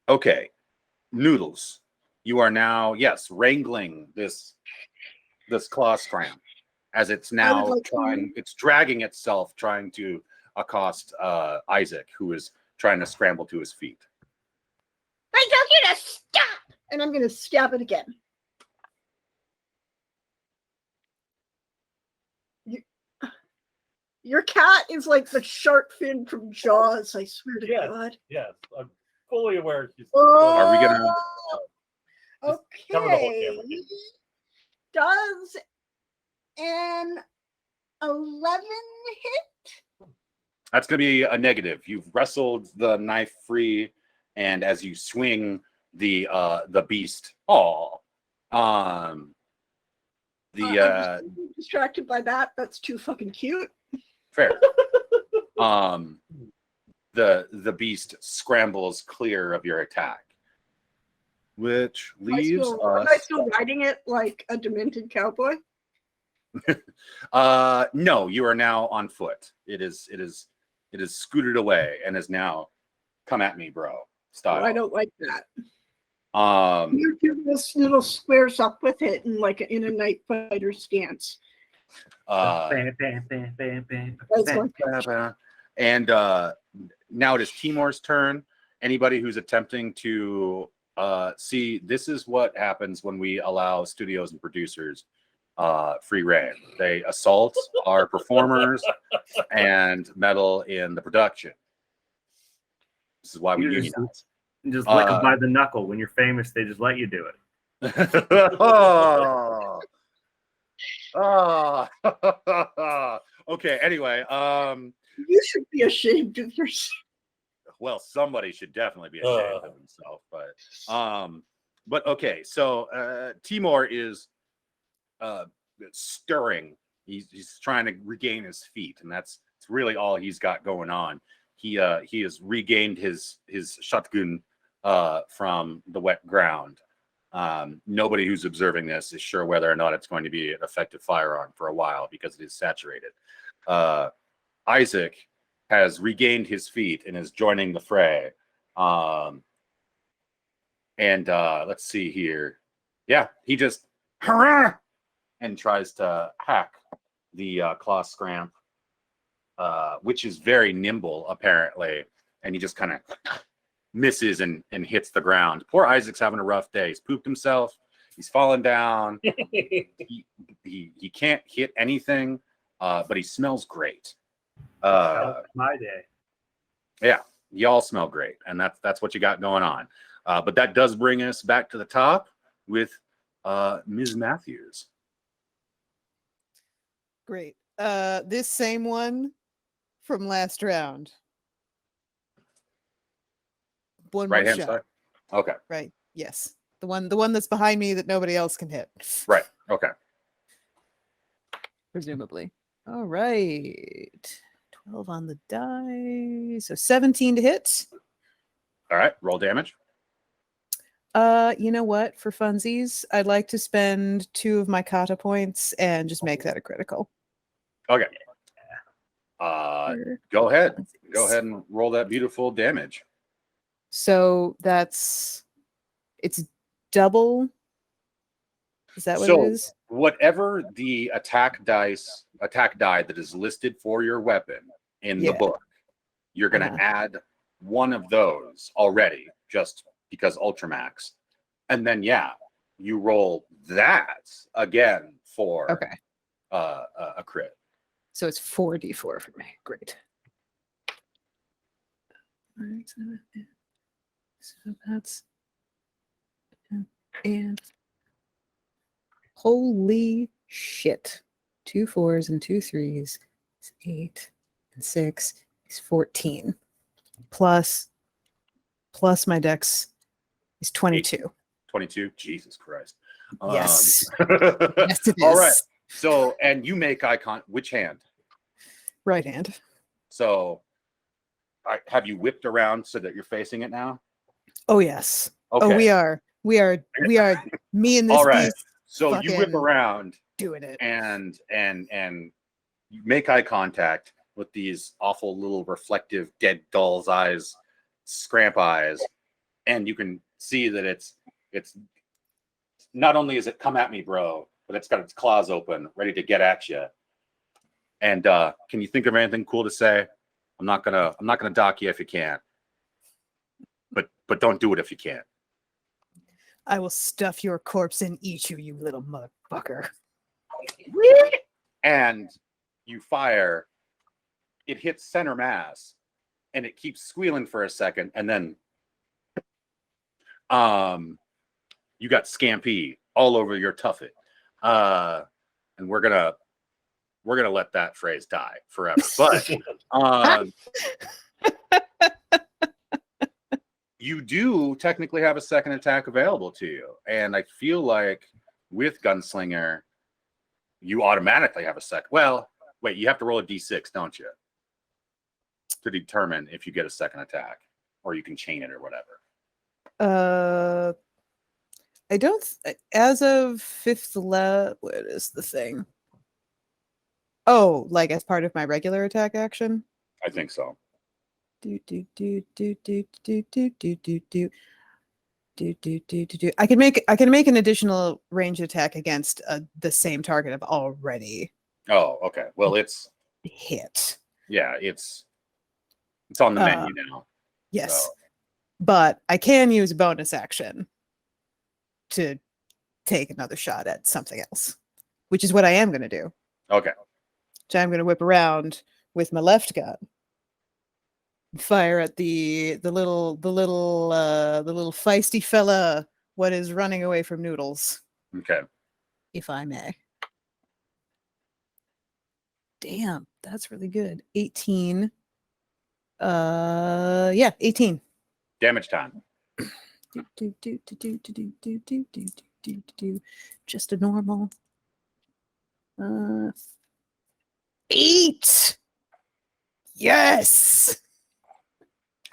Okay, Noodles, you are now wrangling this claw scramp as it's now it's dragging itself trying to accost Isaac, who is trying to scramble to his feet. I tell you to stop! And I'm going to stab it again. Your cat is like the shark fin from Jaws, I swear to Yes. God. Yes, I'm fully aware she's. Are we gonna- Just cover the whole Okay. camera. Does an 11 hit? That's going to be a negative. You've wrestled the knife free, and as you swing the beast, I'm just distracted by that. That's too fucking cute. fair. The beast scrambles clear of your attack, which leaves Am I still riding it like a demented cowboy? no, you are now on foot. It is scooted away and is now come at me, bro. Style. Oh, I don't like that. Um, Your little squares up with it and like in a night fighter stance. Bam, bam, bam, bam, bam, That's bam. like and now it is Timor's turn. Anybody who's attempting to see, this is what happens when we allow studios and producers free reign. They assault our performers and meddle in the production. This is why we You unionize. Just lick them by the knuckle. When you're famous, they just let you do it. Okay, anyway, you should be ashamed of yourself. well, somebody should definitely be ashamed of himself, but okay, so Timor is stirring. He's trying to regain his feet, and that's It's really all he's got going on. He has regained his shotgun from the wet ground. Nobody who's observing this is sure whether or not it's going to be an effective firearm for a while because it is saturated. Isaac has regained his feet and is joining the fray. Let's see here. Yeah, he just hurrah, and tries to hack the claw SKRAMP, which is very nimble apparently, and he just kind of misses and hits the ground. Poor Isaac's having a rough day. He's pooped himself. He's fallen down. he can't hit anything, but he smells great. My day. Yeah, y'all smell great, and that's what you got going on. But that does bring us back to the top with Ms. Matthews. Great. This same one from last round. One more Right hand shot. side. Okay. Right. Yes. The one that's behind me that nobody else can hit. Right. Okay. Presumably. All right. 12 on the die. So 17 to hit. All right. Roll damage. You know what? For funsies, I'd like to spend 2 of my kata points and just make that a critical. Okay. Go ahead. Go ahead and roll that beautiful damage. So it's double. Is that what So it is? whatever the attack die that is listed for your weapon in the Yeah. book, you're going to add one of those already, just because Ultramax, and then you roll that again for a crit. So it's 4d4 for me. Great. All right, so that's and holy shit. 2 4s and 2 3s. It's 8 and 6 is 14. Plus my dex is 22. 22. Jesus Christ. Yes. Yes, it is. All right. So, and you make eye contact. Which hand? Right hand. So, have you whipped around so that you're facing it now? Oh yes. Okay. Oh, we are. Me and this All right. beast. So you whip around, doing it, and you make eye contact with these awful little reflective dead doll's eyes, SKRAMP eyes, and you can see that it's not only is it come at me, bro, but it's got its claws open, ready to get at you. And can you think of anything cool to say? I'm not gonna dock you if you can't, but don't do it if you can't. I will stuff your corpse and eat you, you little motherfucker. And you fire. It hits center mass, and it keeps squealing for a second, and then you got scampi all over your tuffet. And we're gonna let that phrase die forever. But you do technically have a second attack available to you, and I feel like with Gunslinger, you automatically have a second. Well, wait, you have to roll a d6, don't you, to determine if you get a second attack, or you can chain it or whatever. I don't. As of 5th level, what is the thing? Oh, like as part of my regular attack action? I think so. I can make an additional range attack against the same target I've already Oh, okay. Well, it's hit. yeah, it's on the menu now. Yes, So. but I can use a bonus action to take another shot at something else, which is what I am going to do. Okay. So I'm going to whip around with my left gun, fire at the little feisty fella what is running away from Noodles. Okay. If I may. Damn, that's really good. 18. 18. Damage time. Just a normal 8. Yes.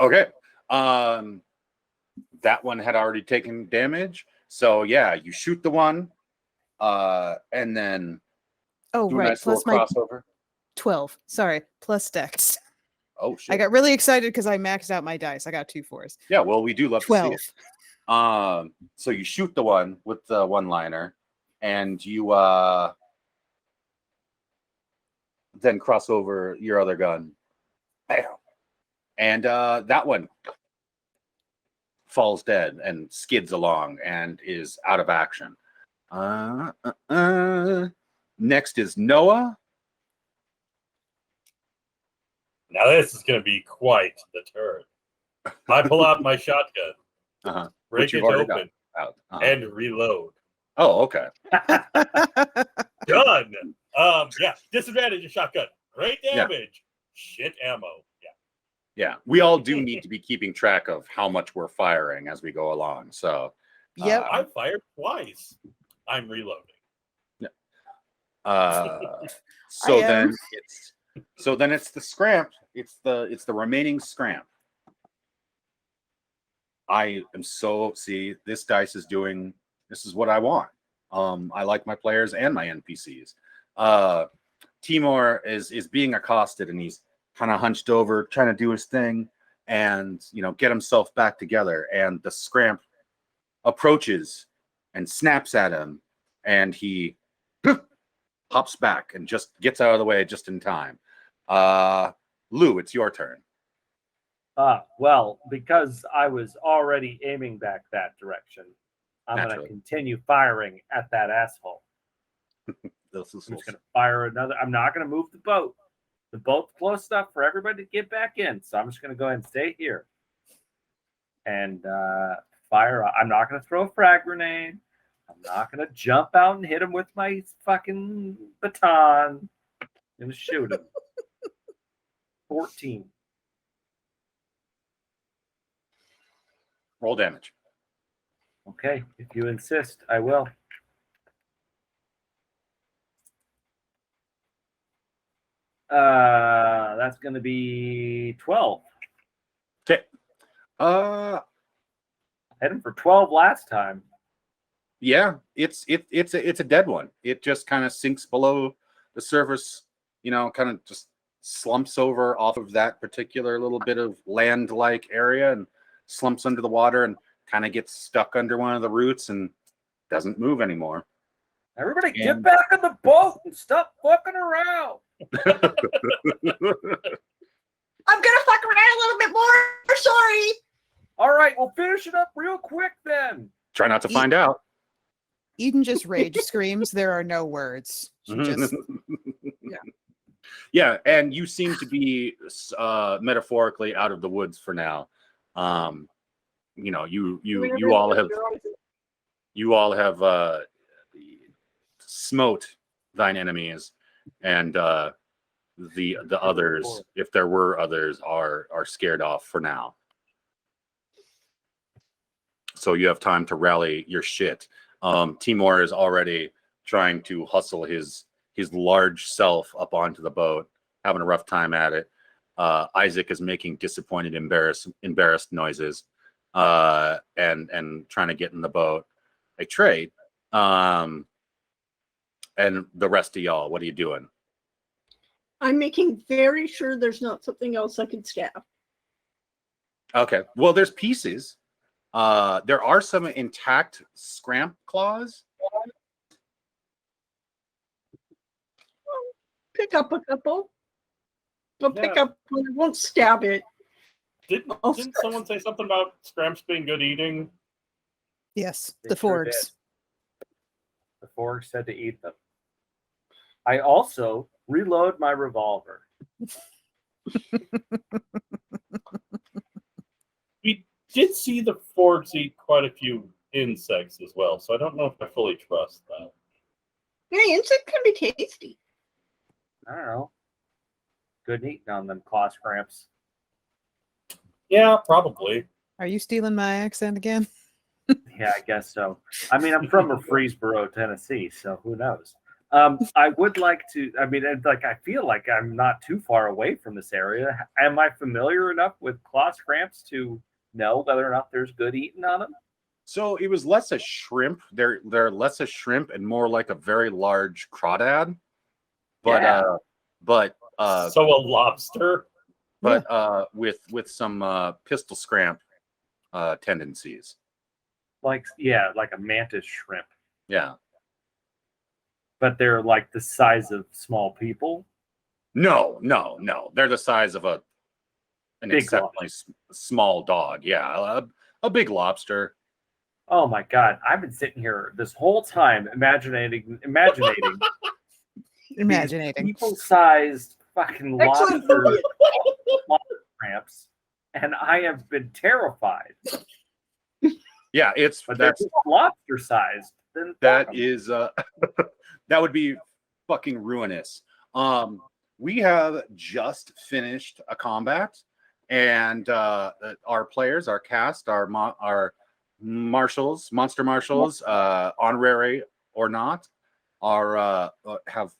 Okay. That one had already taken damage. So yeah, you shoot the one, and then Oh, do a right. nice little Plus my crossover. 12. Sorry. Plus dex. Oh I shit. got really excited because I maxed out my dice. I got 2 4s. Yeah, well, we do love to 12. see it. So you shoot the one with the one-liner, and you then cross over your other gun. Bam. And that one falls dead and skids along and is out of action. Next is Noah. Now this is going to be quite the turn. I pull out my shotgun, Which break you've it already open, got out. and reload. Oh, okay. Done. Yeah, disadvantage of shotgun. Great damage. Shit ammo. Yeah. Yeah, we all do need to be keeping track of how much we're firing as we go along. So, Yep. I fired twice. I'm reloading. So I am. then it's the SKRAMP. It's the remaining SKRAMP. I am see this dice is doing. This is what I want. I like my players and my NPCs. Timur is being accosted, and he's kind of hunched over, trying to do his thing, and get himself back together. And the SKRAMP approaches and snaps at him, and he hops back and just gets out of the way just in time. Lou, it's your turn. Well, because I was already aiming back that direction, I'm going to Naturally. continue firing at that asshole. This is I'm just going to fire another. I'm not going to move the boat. The boat's close enough for everybody to get back in. So I'm just going to go ahead and stay here and fire. I'm not going to throw a frag grenade. I'm not going to jump out and hit him with my fucking baton. I'm going to shoot him. 14. Roll damage. Okay, if you insist, I will. That's going to be 12. Okay. Hit him for 12 last time. Yeah, it's a dead one. It just kind of sinks below the surface, kind of just slumps over off of that particular little bit of land-like area and slumps under the water and kind of gets stuck under one of the roots and doesn't move anymore. Everybody get back on the boat and stop fucking around. I'm gonna fuck around a little bit more. Sorry. All right, we'll finish it up real quick then. Try not to find out. Eden just rage screams. There are no words. She just Yeah, and you seem to be metaphorically out of the woods for now. You all have smote thine enemies, and the others, if there were others, are scared off for now. So you have time to rally your shit. Timur is already trying to hustle his large self up onto the boat, having a rough time at it. Isaac is making disappointed, embarrassed noises, and trying to get in the boat. A trade. And the rest of y'all, what are you doing? I'm making very sure there's not something else I can stab. Okay. Well, there's pieces. There are some intact SKRAMP claws. Pick up a couple. I'll pick Yeah. up one. I won't stab it. Didn't someone say something about SKRAMPs being good eating? yes, They the sure forks. did. The fork said to eat them. I also reload my revolver. We did see the forks eat quite a few insects as well, so I don't know if I fully trust that. Yeah, insect can be tasty. I don't know. Good eating on them claw SKRAMPs. Yeah, probably. Are you stealing my accent again? Yeah, I guess so. I mean, I'm from Murfreesboro, Tennessee, so who knows? I would like to. I mean, like, I feel like I'm not too far away from this area. Am I familiar enough with claw scramps to know whether or not there's good eating on them? So it was less a shrimp. They're less a shrimp and more like a very large crawdad. But Yeah. So a lobster. But with some pistol scramp tendencies. Like a mantis shrimp. Yeah. But they're like the size of small people. No. They're the size of an Big exceptionally small dog. Yeah, a big lobster. Oh my God! I've been sitting here this whole time imagining people-sized fucking Excellent lobster movie. cramps, and I have been terrified. Yeah, But they're just lobster-sized. Then that is that would be fucking ruinous. We have just finished a combat, and our players, our cast, our marshals, monster marshals, honorary or not, are have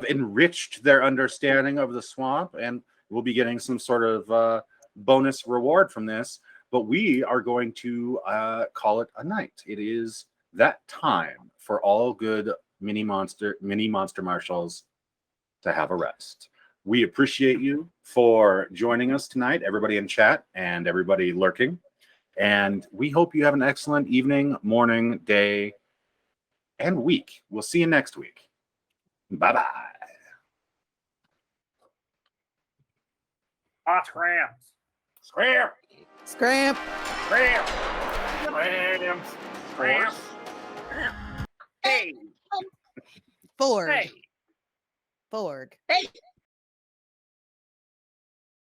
enriched their understanding of the swamp, and we'll be getting some sort of bonus reward from this. But we are going to call it a night. It is that time for all good mini monster marshals to have a rest. We appreciate you for joining us tonight, everybody in chat and everybody lurking. And we hope you have an excellent evening, morning, day, and week. We'll see you next week. Bye-bye. Scramps. Scram. Scramp. Scram. Scram. Scram. Hey. Ford. Hey. Forg. Hey.